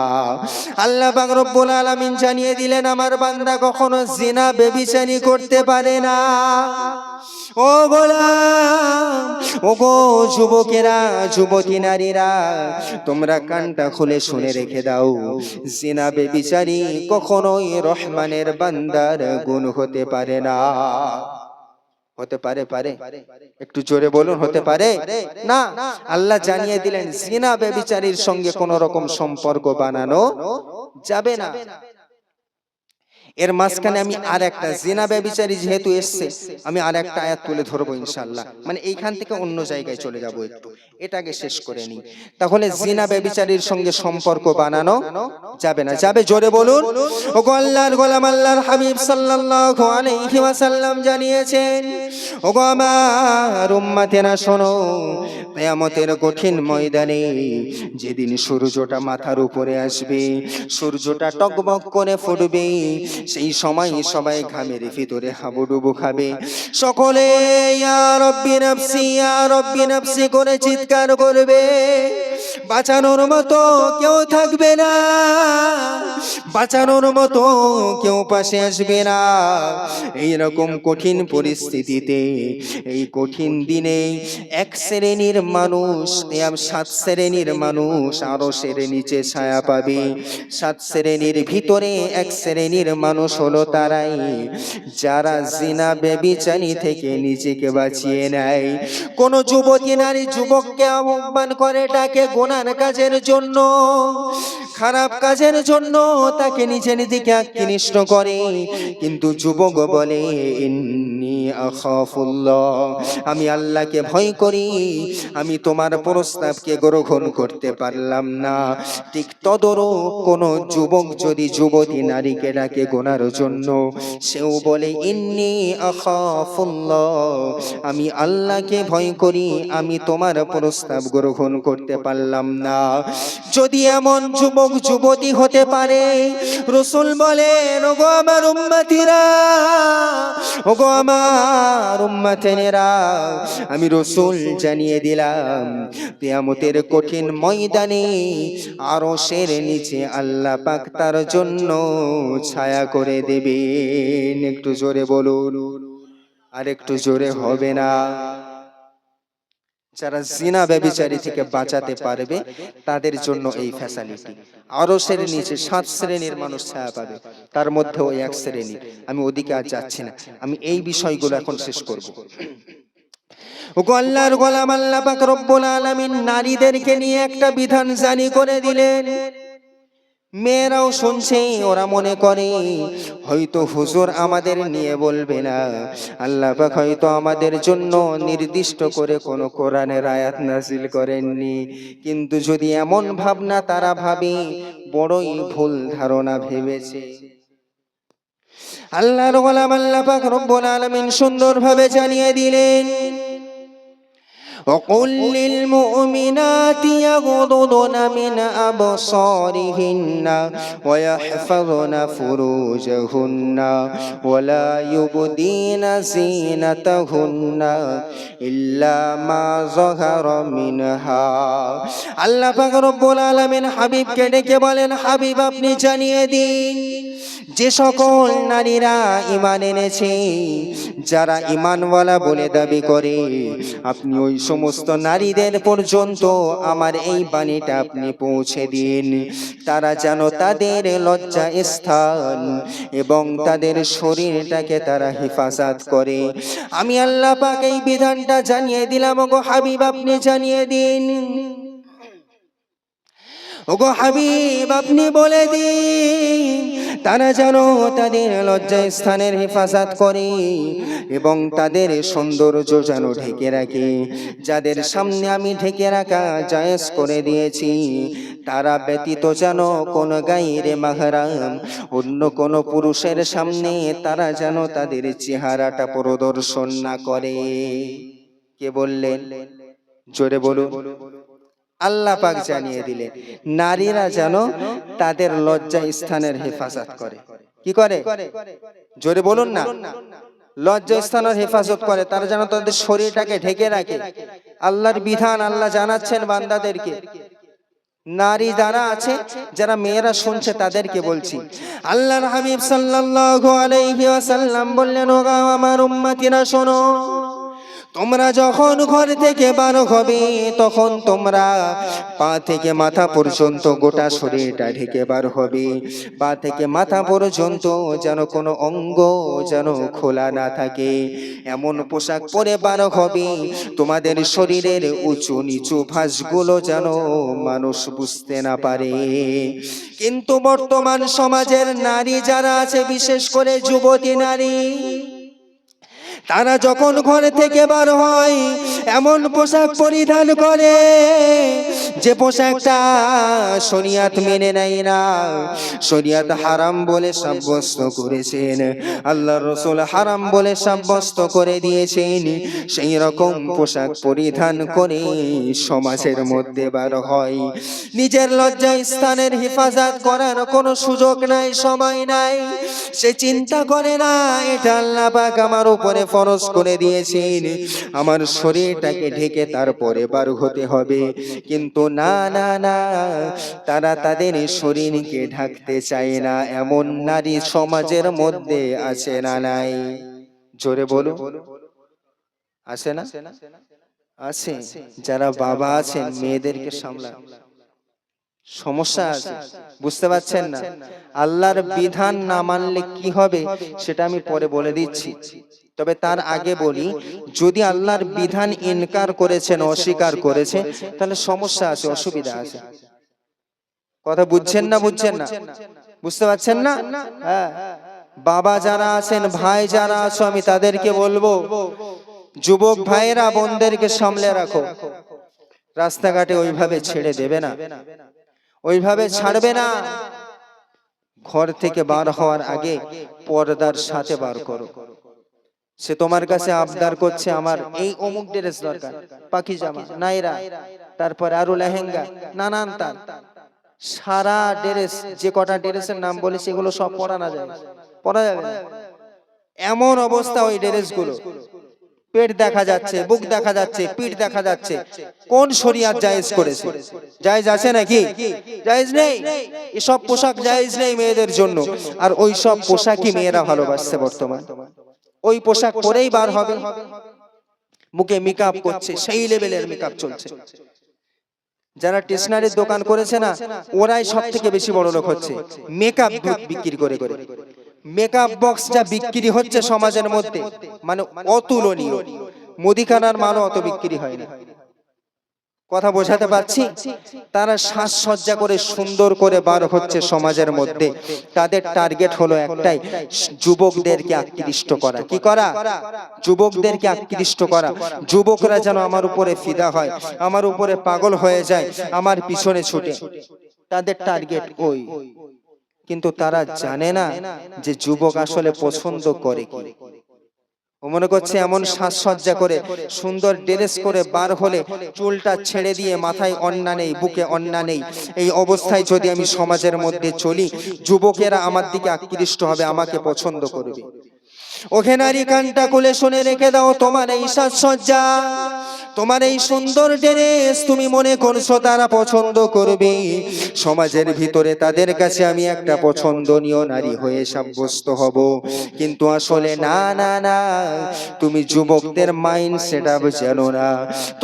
আল্লাহ পাক রব্বুল আলামিন জানিয়ে দিলেন আমার বান্দা কখনো জিনা ব্যভিচারী করতে পারে না। ও গোলাম, ও গো যুবকেরা, যুবতী নারীরা, তোমরা কানটা খুলে শুনে রেখে দাও, জিনা ব্যভিচারী কখনোই রহমানের বান্দার গুণ হতে পারে না। হতে পারে? একটু জোরে বলুন, হতে পারে না। আল্লাহ জানিয়ে দিলেন জিনা ব্যভিচারীর সঙ্গে কোন রকম সম্পর্ক বানানো যাবে না। এর মাঝখানে আমি আর একটা জিনা ব্যভিচারী যেহেতু এসছে, আমি আর একটা আয়াত তুলে ধরবো ইনশাআল্লাহ। মানে এইখান থেকে অন্য জায়গায় চলে যাব, একটু এটাকে শেষ করে নিই। তাহলে জিনা ব্যভিচারীর সঙ্গে সম্পর্ক বানানো যাবে না। যাবে? জোরে বলুন। ওগো আল্লাহর গোলাম, আল্লাহর হাবিব সাল্লাল্লাহু আলাইহি ওয়াসাল্লাম জানিয়েছেন, ওগো আমার উম্মতেরা শোনো, কিয়ামতের কঠিন ময়দানে যেদিন সূর্যটা মাথার উপরে আসবে, সূর্যটা টকবক করে ফুটবে, সেই সময় সবাই ঘামের ভিতরে হাবুডুবু খাবে। সকলে ইয়া রব্বি নাফসি, ইয়া রব্বি নাফসি করে চিৎকার করবে। বাঁচানোর মতো কেউ থাকবে না, বাঁচানোর মতো কেউ পাশে আসবে না। এইরকম কঠিন পরিস্থিতিতে, এই কঠিন দিনে এক শ্রেণীর মানুষ, 7 শ্রেণীর মানুষ আরশের নিচে ছায়া পাবে। 7 শ্রেণীর ভিতরে এক শ্রেণীর মানুষ হলো তারাই যারা জিনা ব্যভিচারী থেকে নিজেকে বাঁচিয়ে নেয়। কোন যুবতী নারী যুবককে আহ্বান করে, ডাকে গুনার কাজের জন্য, খারাপ কাজের জন্য তাকে নিজের দিকে আকৃষ্ট করে, কিন্তু যুবক বলে ইন্নী আখাফুল্লাহ, আমি আল্লাহকে ভয় করি, আমি তোমার প্রস্তাবকে গ্রহণ করতে পারলাম না। ঠিক তদরূপ কোন যুবক যদি যুবতী নারীকে ডাকে গুনার জন্য, সেও বলে ইন্নী আখাফুল্লাহ, আমি আল্লাহকে ভয় করি, আমি তোমার প্রস্তাব গ্রহণ করতে পারলাম না। যদি এমন যুবক যুবতী হতে পারে, রাসূল বলেন, ওগো আমার উম্মতিরা, ওগো আমার উম্মতেরা, আমি রাসূল জানিয়ে দিলাম কিয়ামতের কঠিন ময়দানে আরশের নিচে আল্লাহ পাক তার জন্য ছায়া করে দেবেন। একটু জোরে বলুন, আর একটু জোরে হবে না? যারা জিনা ব্যভিচারী থেকে বাঁচাতে পারবে তাদের জন্য এই ফ্যাসিলিটি। আরশের নিচে 7 শ্রেণীর মানুষ ছায়া পাবে, তার মধ্যে ওই এক শ্রেণী। আমি ওদিকে আর যাচ্ছি না, আমি এই বিষয়গুলো এখন শেষ করব। ওগো আল্লাহর গোলাম, আল্লাহ পাক রব্বুল আলামিন নারীদেরকে নিয়ে একটা বিধান জারি করে দিলেন। মেয়েরাও শুনছে, ওরা মনে করে হয়তো হুজুর আমাদের নিয়ে বলবে না, আল্লাহ পাক হয়তো আমাদের জন্য নির্দিষ্ট করে কোন কোরআনের আয়াত নাযিল করেননি। কিন্তু যদি এমন ভাবনা তারা ভাবে, বড়ই ভুল ধারণা ভেবেছে। আল্লাহর গোলাম আল্লাহ পাক রব্বুল আলামিন সুন্দরভাবে জানিয়ে দিলেন, وقل للمؤمنات يغضضن من أبصارهن ويحفظن فروجهن ولا يبدين زينتهن إلا ما ظهر منها। আল্লাহ পাক রব্বুল আলামিন হাবিবকে ডেকে বলেন, হাবিব আপনি জানিয়ে দিন, যে সকল নারীরা ঈমান এনেছে, যারা ঈমানওয়ালা বলে দাবি করে, আপনি ওই সমস্ত নারীদের পর্যন্ত আমার এই বাণীটা আপনি পৌঁছে দিন, তারা যেন তাদের লজ্জা স্থান এবং তাদের শরীরটাকে তারা হেফাজত করে। আমি আল্লাহ পাক এই বিধানটা জানিয়ে দিলাম, ওগো হাবিব আপনি জানিয়ে দিন। ওগো হাবিব আপনি বলে দিন, তারা যেন তাদের লজ্জা স্থানের হেফাজত করে এবং তাদের সৌন্দর্য যেন ঢেকে রাখে। যাদের সামনে আমি ঢেকে রাখা জায়েজ করে দিয়েছি, তারা ব্যতীত যেন কোন গায়রে মাহরাম অন্য কোন পুরুষের সামনে তারা যেন তাদের চেহারাটা প্রদর্শন না করে। কে বললেন? জোরে বলুন। আল্লাহ পাক জানিয়ে দিলেন, নারীরা যেন তাদের লজ্জা স্থানের হেফাজত করে। কি করে? জোরে বলুন না। লজ্জাস্থানের হেফাজত করে, তারা যেন তাদের শরীরটাকে ঢেকে রাখে। আল্লাহর বিধান আল্লাহ জানাচ্ছেন বান্দাদেরকে। নারী যারা আছে, যারা মেয়েরা শুনছে তাদেরকে বলছি, আল্লাহর হাবিব সাল্লাল্লাহু আলাইহি ওয়াসাল্লাম বললেন, ও আমার উম্মতিরা শোনো, তোমরা যখন ঘর থেকে বার হবে তখন তোমরা পা থেকে মাথা পর্যন্ত গোটা শরীরটা ঢেকে বার হবে। পা থেকে মাথা পর্যন্ত যেন কোনো অঙ্গ যেন খোলা না থাকে, এমন পোশাক পরে বার হবে তোমাদের শরীরের উঁচু নিচু ভাঁজগুলো যেন মানুষ বুঝতে না পারে। কিন্তু বর্তমান সমাজের নারী যারা আছে, বিশেষ করে যুবতী নারী, তারা যখন ঘর থেকে বার হয় এমন পোশাক পরিধান করে যে পোশাকটা শরিয়ত মেনে নেয় না, শরিয়ত হারাম বলে সাব্যস্ত করেছেন, আল্লাহর রাসূল হারাম বলে সাব্যস্ত করে দিয়েছেন। সেই রকম পোশাক পরিধান করে সমাজের মধ্যে বার হয়। নিজের লজ্জা স্থানের হেফাজত করার কোনো সুযোগ নাই, সময় নাই। সে চিন্তা করে না এটা আল্লাহ পাক আমার উপরে ফরজ করে দিয়েছেন, আমার শরীরটাকে ঢেকে তারপরে বার হতে হবে। কিন্তু না না না, তারা তাদের শরীরকে ঢাকতে চায় না, এমন নারী সমাজের মধ্যে আছে না নাই? জোরে বলো, আছে না? আছে। যারা বাবা আছেন মেয়েদেরকে সামলান, সমস্যা আছে, বুঝতে পারছেন না? আল্লাহর বিধান না মানলে কি হবে সেটা আমি পরে বলে দিচ্ছি। তবে তার আগে বলি, যদি আল্লাহর বিধান ইনকার করেছেন, অস্বীকার করেছে, তাহলে সমস্যা আছে, অসুবিধা আছে। কথা বুঝছেন না? বুঝছেন না? বুঝতে পারছেন না? হ্যাঁ, বাবা যারা আছেন, ভাই যারা আছো, আমি তাদেরকে বলবো, যুবক ভাইয়েরা বোনদেরকে সামলে রাখো। রাস্তাঘাটে ওইভাবে ছেড়ে দেবে না, ওইভাবে ছাড়বে না। ঘর থেকে বার হওয়ার আগে পর্দার সাথে বার করো। সে তোমার কাছে আবদার করছে, আমার এই অমুক ড্রেস দরকার, পাকিজামা, নাইরা, তারপরে আরো লেহেঙ্গা, নানান তার সারা ড্রেস, যে কটা ড্রেসের নাম বলেছি এগুলো সব পরা না যায়, পরা যাবে না। এমন অবস্থা ওই ড্রেসগুলো, পেট দেখা যাচ্ছে, বুক দেখা যাচ্ছে, পিঠ দেখা যাচ্ছে। কোন শরিয়ত জায়েজ করেছে? জায়েজ আছে নাকি? জায়েজ নেই। এসব পোশাক জায়েজ নেই মেয়েদের জন্য। আর ওই সব পোশাকই মেয়েরা ভালোবাসছে বর্তমান। ওই পোশাক পরেই বার হবে, মুখে মেকআপ করছে, সেই লেভেলের মেকআপ চলছে। যারা স্টেশনারির দোকান করেছে না, ওরাই সব থেকে বেশি বড় লোক হচ্ছে, মেকআপ বিক্রি করে করে। মেকআপ বক্স যা বিক্রি হচ্ছে সমাজের মধ্যে, মানে অতুলনীয়। মুদিখানার মালও অত বিক্রি হয় না। কথা বোঝাতে পারছি? তারা সাজসজ্জা করে সুন্দর করে বার হচ্ছে সমাজের মধ্যে। তাদের টার্গেট হলো একটাই, যুবকদেরকে আকৃষ্ট করা। কি করা? যুবকদেরকে আকৃষ্ট করা। যুবকরা যেন আমার উপরে ফিদা হয়, আমার উপরে পাগল হয়ে যায়, আমার পিছনে ছুটে। তাদের টার্গেট ওই। কিন্তু তারা জানে না যে যুবক আসলে পছন্দ করে কি। ও মনে করছে এমন সাজসজ্জা করে, সুন্দর ড্রেস করে বার হলে, চুলটা ছেড়ে দিয়ে মাথায় ওড়না নেই, বুকে ওড়না নেই, এই অবস্থায় যদি আমি সমাজের মধ্যে চলি, যুবকেরা আমার দিকে আকৃষ্ট হবে, আমাকে পছন্দ করবে। ওকে নারী, কানটা খুলে শুনে রেখে দাও, তোমার এই সাজসজ্জা, তোমার এই সুন্দর ড্রেস তুমি মনে করছো তারা পছন্দ করবে, সমাজের ভিতরে তাদের কাছে আমি একটা পছন্দনীয় নারী হয়ে সাব্যস্ত হব। কিন্তু আসলে না না না, তুমি যুবকদের মাইন্ড সেটআপ জানো না।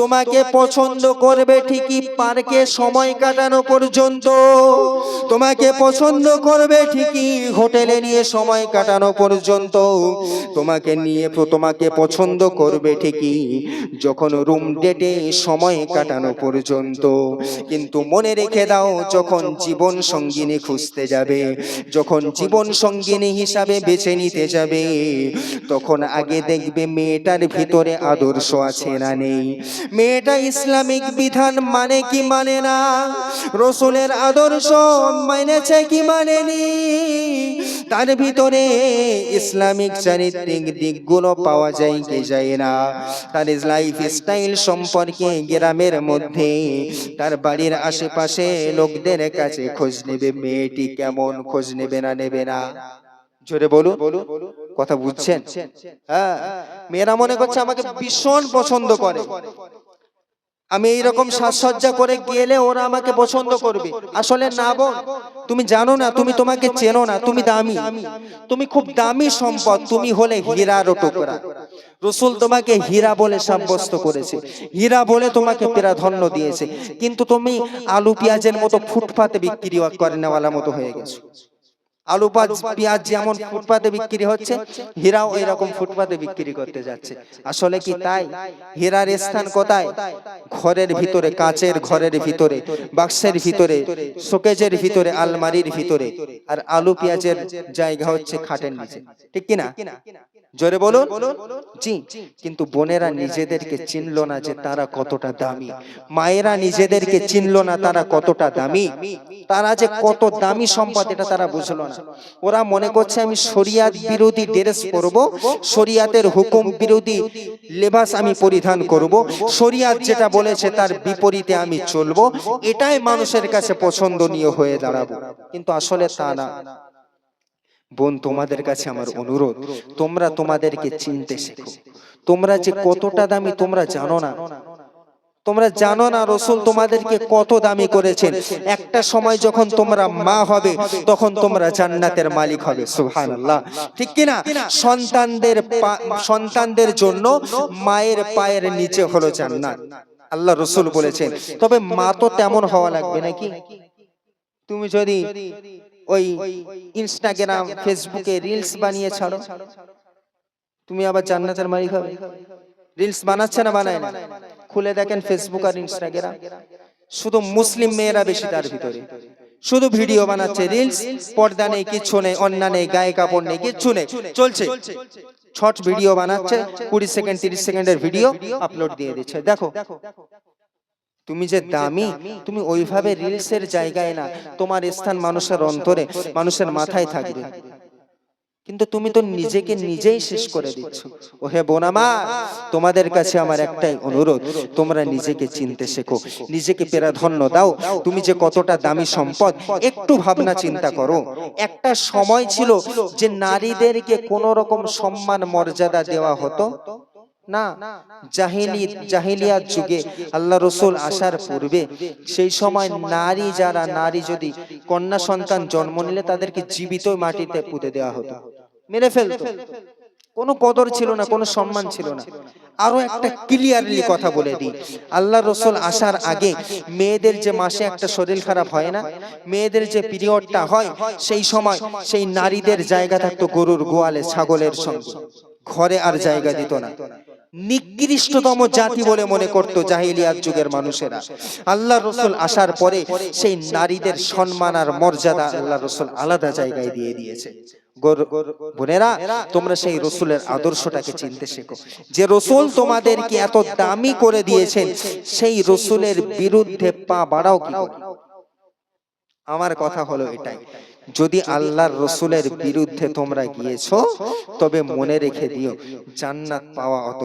তোমাকে পছন্দ করবে ঠিকই পার্কে সময় কাটানো পর্যন্ত, তোমাকে পছন্দ করবে ঠিকই হোটেলে নিয়ে সময় কাটানো পর্যন্ত, তোমাকে পছন্দ করবে ঠিকই যখন রুম ডেটে সময় কাটানো পর্যন্ত। কিন্তু মনে রেখে দাও, যখন জীবন সঙ্গিনী খুঁজতে যাবে, যখন জীবন সঙ্গিনী হিসাবে বেছে নিতে যাবে, তখন আগে দেখবে মেয়েটার ভিতরে আদর্শ আছে না নেই, মেয়েটা ইসলামিক বিধান মানে কি মানে না, রাসূলের আদর্শ মেনেছে কি মানেনি, তার ভিতরে ইসলামিক চারিত্রিক দিকগুলো পাওয়া যায় কি যায় না, তার লাইফ স্টাইল সম্পর্কে গ্রামের মধ্যে, তার বাড়ির আশেপাশে লোকদের কাছে খোঁজ নেবে, মেয়েটি কেমন, খোঁজ নেবে না নেবে না? জোরে বলুন। কথা বুঝছেন? হ্যাঁ, মেয়েরা মনে করছে আমাকে ভীষণ পছন্দ করে, আমি এইরকম সাজসজ্জা করে গেলে ওরা আমাকে পছন্দ করবে। আসলে না বোন, তুমি জানো না, তুমি তোমাকে চেনো না, তুমি দামি, তুমি খুব দামি সম্পদ, তুমি হলে হীরার টুকরা। রাসূল তোমাকে হীরা বলে সাব্যস্ত করেছে, হীরা বলে তোমাকে প্রাধান্য দিয়েছে, কিন্তু তুমি আলু পেঁয়াজের মতো ফুটপাতে বিক্রি করে নেওয়ার মতো হয়ে গেছো। আলু পেঁয়াজ যেমন ফুটপাতে বিক্রি হচ্ছে, হীরাও এরকম ফুটপাতে বিক্রি করতে যাচ্ছে। আসলে কি তাই? হীরার স্থান কোথায়? ঘরের ভিতরে, কাচের ঘরের ভিতরে, বাক্সের ভিতরে, শোকেজের ভিতরে, আলমারির ভিতরে। আর আলু পেঁয়াজের জায়গা হচ্ছে খাটের নিচে, ঠিক কিনা? জোরে বলুন। জি। কিন্তু বোনেরা নিজেদেরকে চিনলো না যে তারা কতটা দামি, মায়েরা নিজেদেরকে চিনলো না তারা কতটা দামি, তারা যে কত দামি সম্পদ এটা তারা বুঝলো না। ওরা মনে করছে আমি শরিয়াত বিরোধী ড্রেস পরব, শরিয়াতের হুকুম বিরোধী লেবাস আমি পরিধান করব, শরিয়াত যেটা বলেছে তার বিপরীতে আমি চলবো, এটাই মানুষের কাছে পছন্দনীয় হয়ে দাঁড়াবো। কিন্তু আসলে তা না। বোন, তোমাদের কাছে আমার অনুরোধ, তোমরা তোমাদেরকে চিনতে শেখো। তোমরা যে কতটা দামি তোমরা জানো না, তোমরা জানো না রাসূল তোমাদেরকে কত দামি করেছেন। একটা সময় যখন তোমরা মা হবে তখন তোমরা জান্নাতের মালিক হবে। সুবহানাল্লাহ, ঠিক কিনা? সন্তানদের জন্য মায়ের পায়ের নিচে হলো জান্নাত, আল্লাহ রাসূল বলেছেন। তবে মা তো তেমন হওয়া লাগবে নাকি? তুমি যদি ওই ইনস্টাগ্রাম ফেসবুকে রিলস বানিয়ে ছাড়ো, তুমি আবার জান্নাতের মালিক হবে? রিলস বানাচ্ছে না বানায় না? খুলে দেখেন ফেসবুক আর ইনস্টাগ্রাম, শুধু মুসলিম মেয়েরা বেশি তার ভিতরে, শুধু ভিডিও বানাচ্ছে, রিলস, পর্দা নেই, কিচ্ছু নেই, অন্যা নেই, গায়ে কাপড় নেই, কিচ্ছু নেই, চলছে শর্ট ভিডিও বানাচ্ছে, 20 সেকেন্ড 30 সেকেন্ডের ভিডিও আপলোড দিয়ে দিচ্ছে। দেখো, তুমি যে দামি, তুমি ওইভাবে রিলসের জায়গায় না, তোমার স্থান মানুষের অন্তরে, মানুষের মাথায় থাকবে। কিন্তু তুমি তো নিজেকে নিজেই শেষ করে দিচ্ছ। ওহে বোন আমার, তোমাদের কাছে আমার একটাই অনুরোধ, তোমরা নিজেকে চিনতে শেখো, নিজেকে প্রাধান্য দাও। তুমি যে কতটা দামি সম্পদ, একটু ভাবনা চিন্তা করো। একটা সময় ছিল যে নারীদেরকে কোন রকম সম্মান মর্যাদা দেওয়া হতো না। জাহিলিয়াত যুগে আল্লাহ রাসূল আসার পূর্বে সেই সময় নারী যদি কন্যা সন্তান জন্ম নিলে তাদেরকে জীবিত মাটিতে পুঁতে দেওয়া হতো, মেরে ফেলতো। কোনো কদর ছিল না, কোনো সম্মান ছিল না। আরো একটা ক্লিয়ারলি কথা বলে দিই, আল্লাহ রাসূল আসার আগে মেয়েদের যে মাসে একটা শরীর খারাপ হয় না, মেয়েদের যে পিরিয়ডটা হয়, সেই সময় সেই নারীদের জায়গা থাকতো গরুর গোয়ালে, ছাগলের সঙ্গে, ঘরে আর জায়গা দিত না। নিকৃষ্টতম জাতি বলে মনে করত জাহিলিয়াত যুগের মানুষেরা। আল্লাহ রাসূল আসার পরে সেই নারীদের সম্মান আর মর্যাদা আল্লাহ রাসূল আলাদা জায়গায় দিয়ে দিয়েছে। বোনেরা, তোমরা সেই রাসূলের আদর্শটাকে চিনতে শেখো। যে রাসূল তোমাদেরকে এত দামি করে দিয়েছেন, সেই রাসূলের বিরুদ্ধে পা বাড়াও কি করে? আমার কথা হলো এটাই, যদি আল্লাহর রাসূলের বিরুদ্ধে তোমরা গিয়েছো, তবে মনে রেখে দিও জান্নাত পাওয়া অত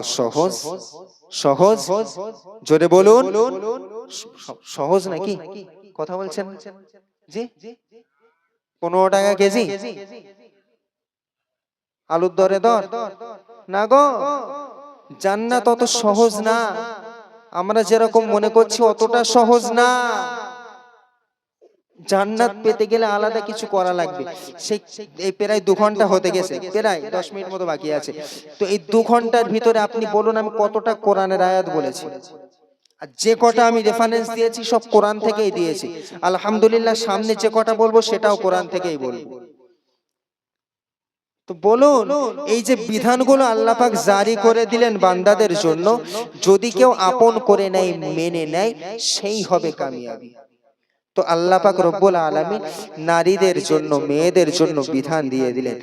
সহজ জোরে বলুন, সহজ নাকি? কথা বলছেন জি? 15 টাকা কেজি আলুর দরে দর না গো, জান্নাত অত সহজ না। আমরা যেরকম মনে করছি অতটা সহজ না। জান্নাত পেতে গেলে আলাদা কিছু করা লাগবে। সেই এই প্রায় 2 ঘন্টা হতে গেছে, প্রায় 10 মিনিট মতো বাকি আছে। তো এই 2 ঘন্টার ভিতরে আপনি বলুন আমি কতটা কোরআনের আয়াত বলেছি? আর যে কটা আমি রেফারেন্স দিয়েছি সব কোরআন থেকেই দিয়েছি। আলহামদুলিল্লাহ, সামনে যে কটা বলবো সেটাও কোরআন থেকেই বলবো। তো বলুন, এই যে বিধানগুলো আল্লাহ পাক জারি করে দিলেন বান্দাদের জন্য, যদি কেউ আপন করে নেয়, মেনে নেয়, সেই হবে কামিয়াবি। তো আল্লাহ পাক রব্বুল আলামিন নারীদের জন্য, মেয়েদের জন্য বিধান দিয়ে দিলেন,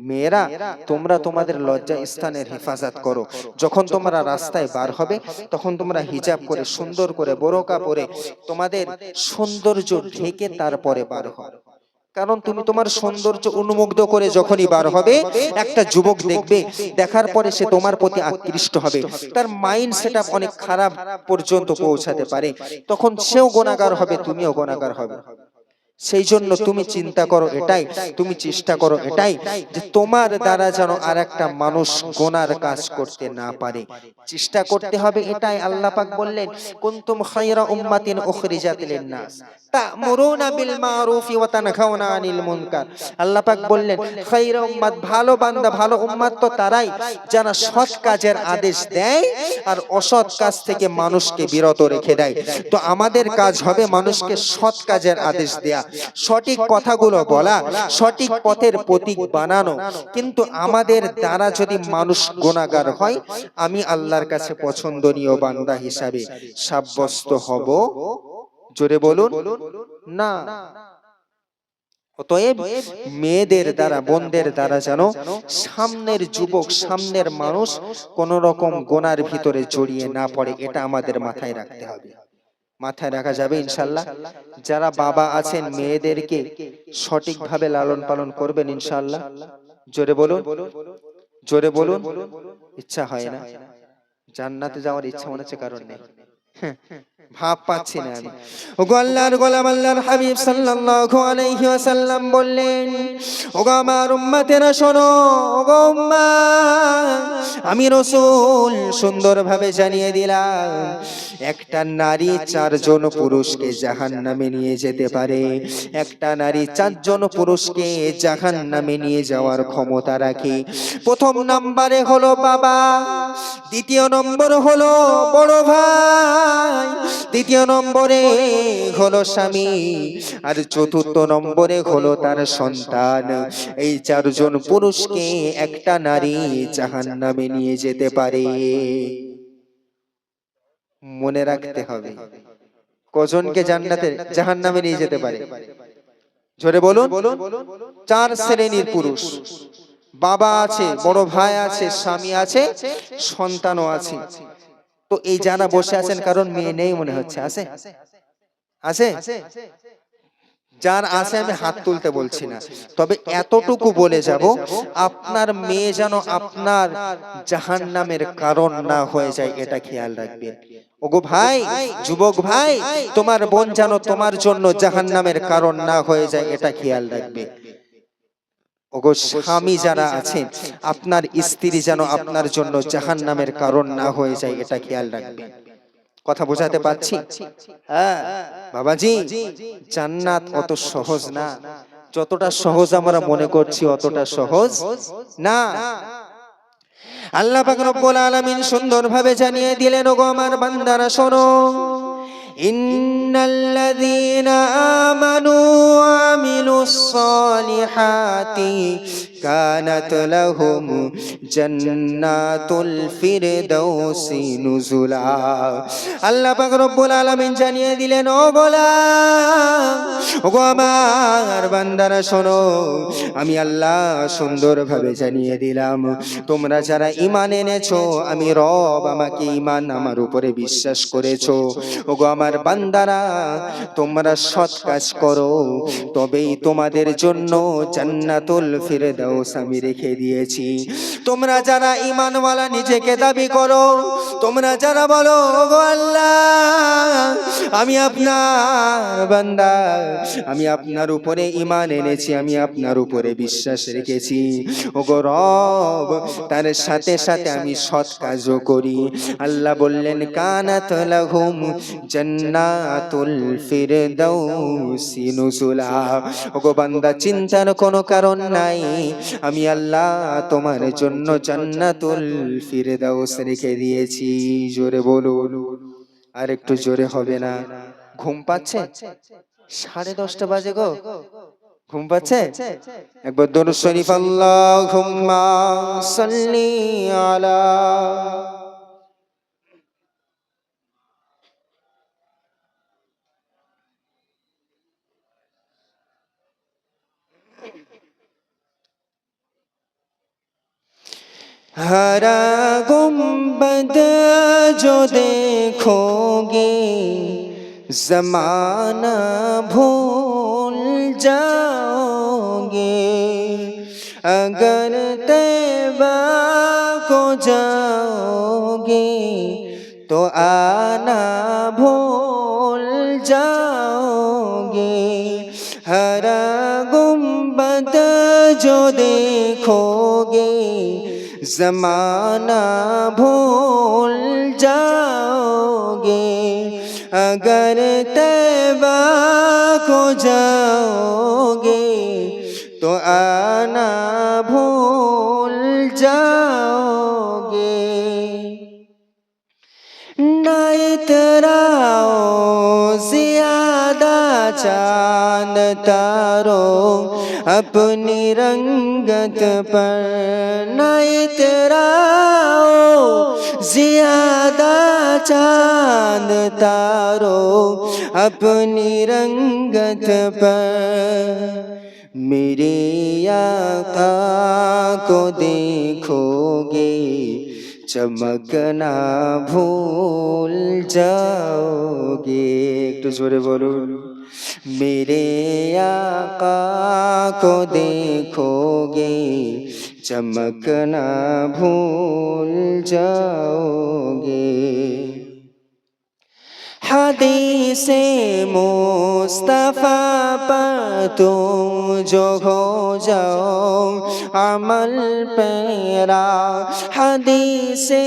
মেয়েরা তোমরা তোমাদের লজ্জা স্থানের হেফাজত করো। যখন তোমরা রাস্তায় বার হবে তখন তোমরা হিজাব করে, সুন্দর করে বোরকা পরে, তোমাদের সৌন্দর্য ঢেকে তারপরে বার হও। কারণ তুমি তোমার সৌন্দর্য উন্মুগ্ধ করে যখনই বার হবে, একটা যুবক দেখবে, দেখার পরে সে তোমার প্রতি আকৃষ্ট হবে, তার মাইন্ড সেটআপ অনেক খারাপ পর্যন্ত পৌঁছাতে পারে, তখন সেও গুনাহগার হবে, তুমিও গুনাহগার হবে। সেই জন্য তুমি চিন্তা করো এটাই, তুমি চেষ্টা করো এটাই যে তোমার দ্বারা যেন আর একটা মানুষ গোনার কাজ করতে না পারে। চেষ্টা করতে হবে এটাই। আল্লাহ পাক বললেন কুনতুম খায়রা উম্মাতিন উখরিজাত লিন-নাস তা'মুরুনা বিল মারুফি ওয়া তানহাউনা আনিল মুনকার। আল্লাহ পাক বললেন খায়রা উম্মাত, ভালো বান্দা ভালো উম্মাত তো তারাই যারা সৎ কাজের আদেশ দেয় আর অসৎ কাজ থেকে মানুষকে বিরত রেখে দেয়। তো আমাদের কাজ হবে মানুষকে সৎ কাজের আদেশ দেয়া, সঠিক কথাগুলো বলা, সঠিক পথের প্রতীক বানানো। কিন্তু আমাদের দ্বারা যদি মানুষ গুনাহগার হয়, আমি আল্লাহর কাছে পছন্দনীয় বান্দা হিসাবে সাব্যস্ত হব? জোরে বলুন না। অতএব মেয়েদের দ্বারা, বোনদের দ্বারা যেন সামনের যুবক, সামনের মানুষ কোন রকম গোনার ভিতরে জড়িয়ে না পড়ে, এটা আমাদের মাথায় রাখতে হবে। মাথায় রাখা যাবে ইনশাআল্লাহ। যারা বাবা আছেন মেয়েদেরকে সঠিকভাবে লালন পালন করবেন ইনশাআল্লাহ। জোরে বলুন, জোরে বলুন। ইচ্ছা হয় না? জান্নাতে যাওয়ার ইচ্ছা মনে হচ্ছে কারণ নেই, ভাব পাচ্ছি না আমি। ওগো আল্লাহর গোলাম, আল্লাহর হাবিব সাল্লাল্লাহু আলাইহি ওয়াসাল্লাম বললেন, ওগো আমার উম্মতেরা শোনো, ওগো উম্মাত, আমি রাসূল সুন্দরভাবে জানিয়ে দিলাম একটা নারী চারজন পুরুষকে জাহান্নামে নিয়ে যেতে পারে। একটা নারী চারজন পুরুষকে জাহান্নামে নিয়ে যাওয়ার ক্ষমতা রাখে। প্রথম নম্বরে হলো বাবা, দ্বিতীয় নম্বর হলো বড় ভাই, তৃতীয় নম্বরে হলো স্বামী, আর চতুর্থ নম্বরে হলো তার সন্তান। এই চারজন পুরুষকে একটা নারী জাহান্নামে নিয়ে যেতে পারে। মনে রাখতে হবে কজনকে জান্নাতে জাহান্নামে নিয়ে যেতে পারে। জোরে বলুন, চার শ্রেণীর পুরুষ। বাবা আছে, বড় ভাই আছে, স্বামী আছে, সন্তানও আছে। তো এই যারা বসে আছেন কারণ মেয়ে নেই মনে হচ্ছে, আছে? আছে? যার আছে আমি হাত তুলতে বলছি না, তবে এতটুকু বলে যাব, আপনার মেয়ে যেন আপনার জাহান্নামের কারণ না হয়ে যায়, এটা খেয়াল রাখবেন। ওগো ভাই, যুবক ভাই, তোমার বোন যেন তোমার জন্য জাহান্নামের কারণ না হয়ে যায়, এটা খেয়াল রাখবে। ওগো স্বামী যারা আছেন, আপনার স্ত্রী যেন আপনার জন্য জাহান্নামের কারণ না হয়ে যায়, এটা খেয়াল রাখবেন। কথা বোঝাতে পারছি? হ্যাঁ বাবাজি, জান্নাত অত সহজ না। যতটা সহজ আমরা মনে করছি অতটা সহজ না। আল্লাহ পাক রব্বুল আলামিন সুন্দরভাবে জানিয়ে দিলেন, ওগো আমার বান্দারা শোনো, ইন্নাল্লাযীনা আমানু ওয়া আমিলুস সালিহাতি কানাত লাহুম জান্নাতুল ফিরদাউসি নুজুলা। আল্লাহ পাক রব্বুল আলামিন জানিয়ে দিলেন, ও গোলাম, ওগো আমার বান্দারা শোনো, আমি আল্লাহ সুন্দরভাবে জানিয়ে দিলাম, তোমরা যারা ঈমান এনেছো, আমি রব, আমাকে ঈমান, আমার উপরে বিশ্বাস করেছো, ওগো আমার বান্দারা, তোমরা সৎ কাজ করো, তবেই তোমাদের জন্য জান্নাতুল ফিরদাউস আমি রেখে দিয়েছি। তোমরা যারা ঈমানওয়ালা নিজেকে দাবি করো, তোমরা যারা বলো ওগো আল্লাহ আমি আপনার বান্দা, আমি আপনার উপরে ঈমান এনেছি, আমি আপনার উপরে বিশ্বাস রেখেছি, ওগো রব, তার সাথে সাথে আমি সৎ কাজও করি। আল্লাহ বললেন কানাত লাহুম জান্নাতুল ফিরদাউসি নুজুলা। ওগো বান্দা, চিন্তার কোনো কারণ নাই, আমি আল্লাহ তোমার জন্য জান্নাতুল ফিরদাউস রেখে দিয়েছি। জোরে বলুন, আর একটু জোরে হবে না? ঘুম পাচ্ছে? 10:30 বাজে গো, ঘুম পাচ্ছে? একবার দরুদ শরীফ আল্লাহুম্মা সাল্লি আলা। हरा गुंबद जो देखोगे जमाना भूल जाओगे, अगर तैबा को जाओगे तो आना भूल जाओगे। जो देखोगे जमाना भूल जाओगे अगर तैबा को जाओगे तो आना भूल जाओगे ना इतराओ ज्यादा चांद तारों अपनी रंगत पर ना इतराओ ज्यादा चांद तारों अपनी रंगत पर मेरे आका को देखोगे चमकना भूल जाओगे একটু জোরে বলুন मेरे आका को देखोगे चमकना भूल जाओगे हदीसे मुस्तफा पर तुम जो हो जाओ अमल पेरा हदीसे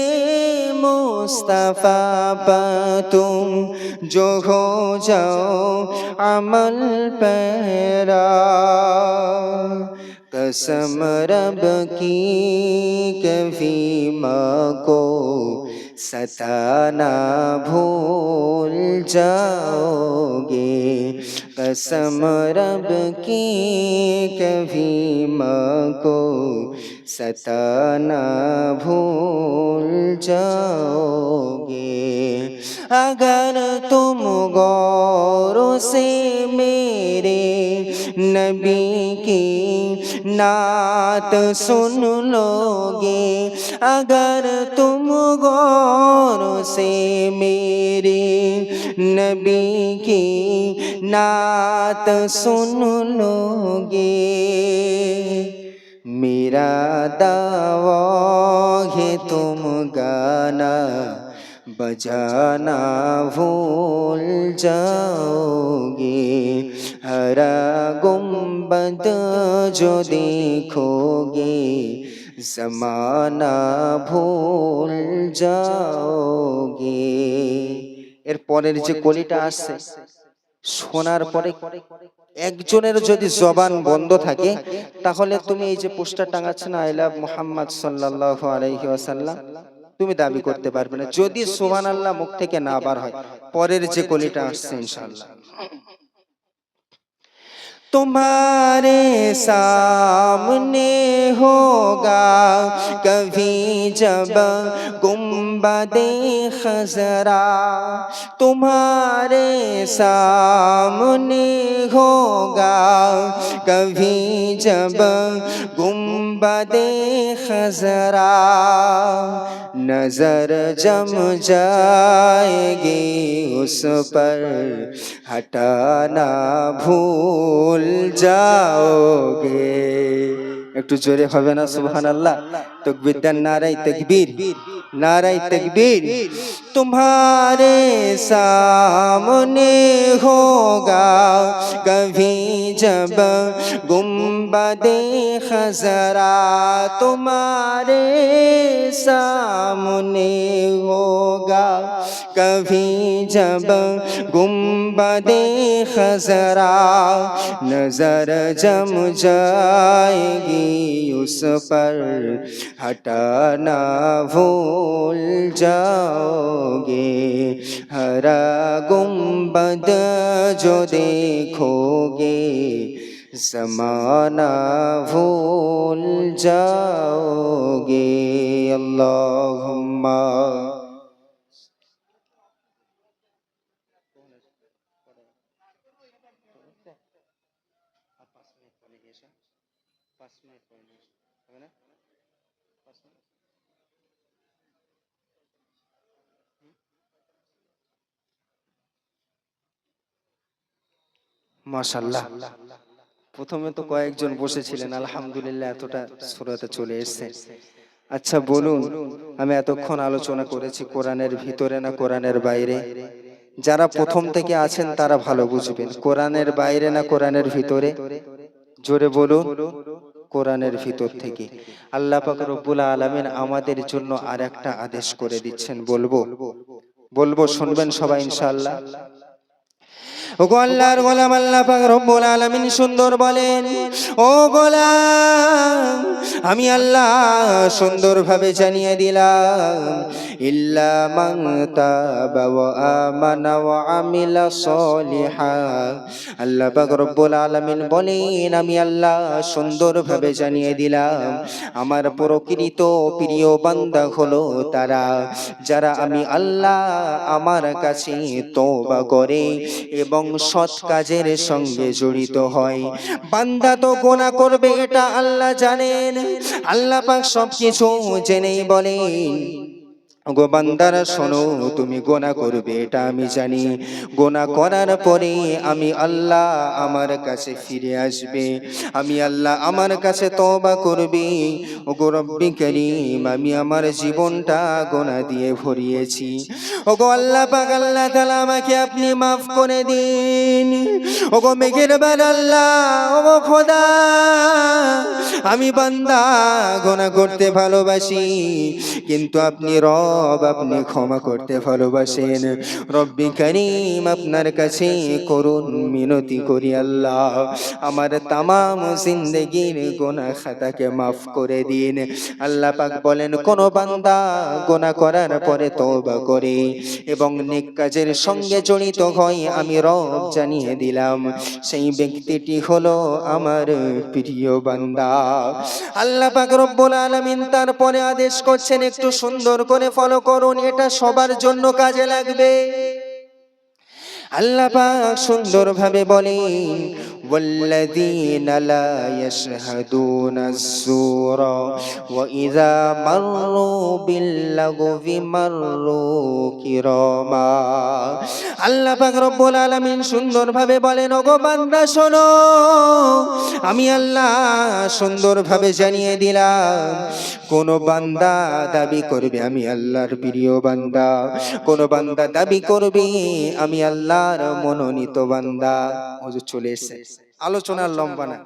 मुस्तफा पर तुम जो हो जाओ अमल पेरा कसम रब की कभी माँ को सताना भूल जाओगे कसम रब की कभी माँ को सताना भूल जाओगे अगर तुम गौर से मेरे नबी की नात सुन लोगे अगर तुम गौर से मेरे नबी की नात सुन लोगे मेरा दावा है तुम गाना बजाना भूल जाओगे हरा गुंबद जो देखोगे जमाना भूल যাওগে এর পরের যে কলিটা আসছে শোনার পরে একজনের যদি জবান বন্ধ থাকে তাহলে তুমি এই যে পোস্টার টাঙাচ্ছ না আই লাভ মুহাম্মদ সাল্লাল্লাহু আলাইহি ওয়াসাল্লাম তুমি দাবি করতে পারবে না যদি সুবহানাল্লাহ মুখ থেকে না বার হয় পরের যে কলিটা আসছে ইনশাআল্লাহ तुम्हारे सामने होगा कभी जब गुंबदे खजरा तुम्हारे सामने होगा कभी जब गुंबदे खजरा नजर जम जाएगी उस पर हटाना भूल जाओगे একটু জোরে হবে না সুবহানাল্লাহ তাকবীর দেন নারায়ে তাকবীর नाराए तकबीर तुम्हारे सामने होगा कभी जब गुंबदे खजरा तुम्हारे सामने होगा कभी जब गुंबदे खजरा नजर जम जाएगी उस पर हटाना भूल जाओगे हरा गुंबद जो देखोगे ज़माना भूल जाओगे अल्लाहुम्मा মাশাআল্লাহ প্রথমে তো কয়েকজন বসেছিলেন আলহামদুলিল্লাহ এতটা সূরাতে চলে এসেছে আচ্ছা বলুন আমি এতক্ষণ আলোচনা করেছি কোরআনের ভিতরে না কোরআনের বাইরে যারা প্রথম থেকে আছেন তারা ভালো বুঝবেন কোরআনের বাইরে না কোরআনের ভিতরে জোরে বলুন কোরআনের ভিতর থেকে আল্লাহ পাক রব্বুল আলামিন আমাদের জন্য আরেকটা আদেশ করে দিচ্ছেন। বলবো শুনবেন সবাই ইনশাআল্লাহ। ওগো আল্লাহর গোলাম, আল্লাহ পাক রব্বুল আলামিন সুন্দর বলেন, ও গোলাম আমি আল্লাহ সুন্দরভাবে জানিয়ে দিলাম, ইল্লা মান তাবা ওয়া আমানা ওয়া আমিলা সলিহান। আল্লাহ পাক রব্বুল আলামিন বলেন, আমি আল্লাহ সুন্দরভাবে জানিয়ে দিলাম আমার প্রকৃত প্রিয় বান্দা হলো তারা যারা আমি আল্লাহ আমার কাছে তওবা করে এবং সৎ কাজের সঙ্গে জড়িত হয়। বান্দা তো গুনাহ করবে এটা আল্লাহ জানেন, আল্লাহ পাক সবকিছু জেনেই বলেন, গো বান্দারা শোনো, তুমি গুনাহ করবে এটা আমি জানি, গুনাহ করার পরে আমি আল্লাহ আমার কাছে ফিরে আসবে, আমি আল্লাহ আমার কাছে তওবা করবে। ওগো রব্বি করিম, আমি আমার জীবনটা গুনাহ দিয়ে ভরিয়েছি, ওগো আল্লাহ পাক আল্লাহ তাআলা আমাকে আপনি মাফ করে দিন। ওগো মেহেরবান আল্লাহ, ওগো খোদা, আমি বান্দা গুনাহ করতে ভালোবাসি, কিন্তু আপনি রব, আপনি ক্ষমা করতে ভালোবাসেন। রব্বি করিম, আপনার কাছে করুণ মিনতি করি আল্লাহ, আমার তামাম জিন্দেগির গুনাহ খাতাকে মাফ করে দিন। আল্লাহ পাক বলেন, কোন বান্দা গুনাহ করার পরে তওবা করে এবং নেক কাজের সঙ্গে জড়িত হয়, আমি রব জানিয়ে দিলাম সেই ব্যক্তিটি হলো আমার প্রিয় বান্দা। আল্লাহ পাক রব্বুল আলামিন তারপরে আদেশ করছেন, একটু সুন্দর করে ফলো করুন, এটা সবার জন্য কাজে লাগবে। আল্লাহ পাক সুন্দরভাবে বলেন, ওয়াল্লাযীনা লা ইয়াশহাদুনা আস-সূরা ওয়া ইযা মাররু বিল-লাগবি মাররু কিরামা। আল্লাহ পাক রব্বুল আলামিন সুন্দরভাবে বলেন, ওগো বান্দা শোনো, আমি আল্লাহ সুন্দরভাবে জানিয়ে দিলাম, কোন বান্দা দাবি করবে আমি আল্লাহর প্রিয় বান্দা, কোন বান্দা দাবি করবে আমি আল্লাহর মনোনীত বান্দা। হুজুর চলে এসেছে, আলোচনার লম্বা না,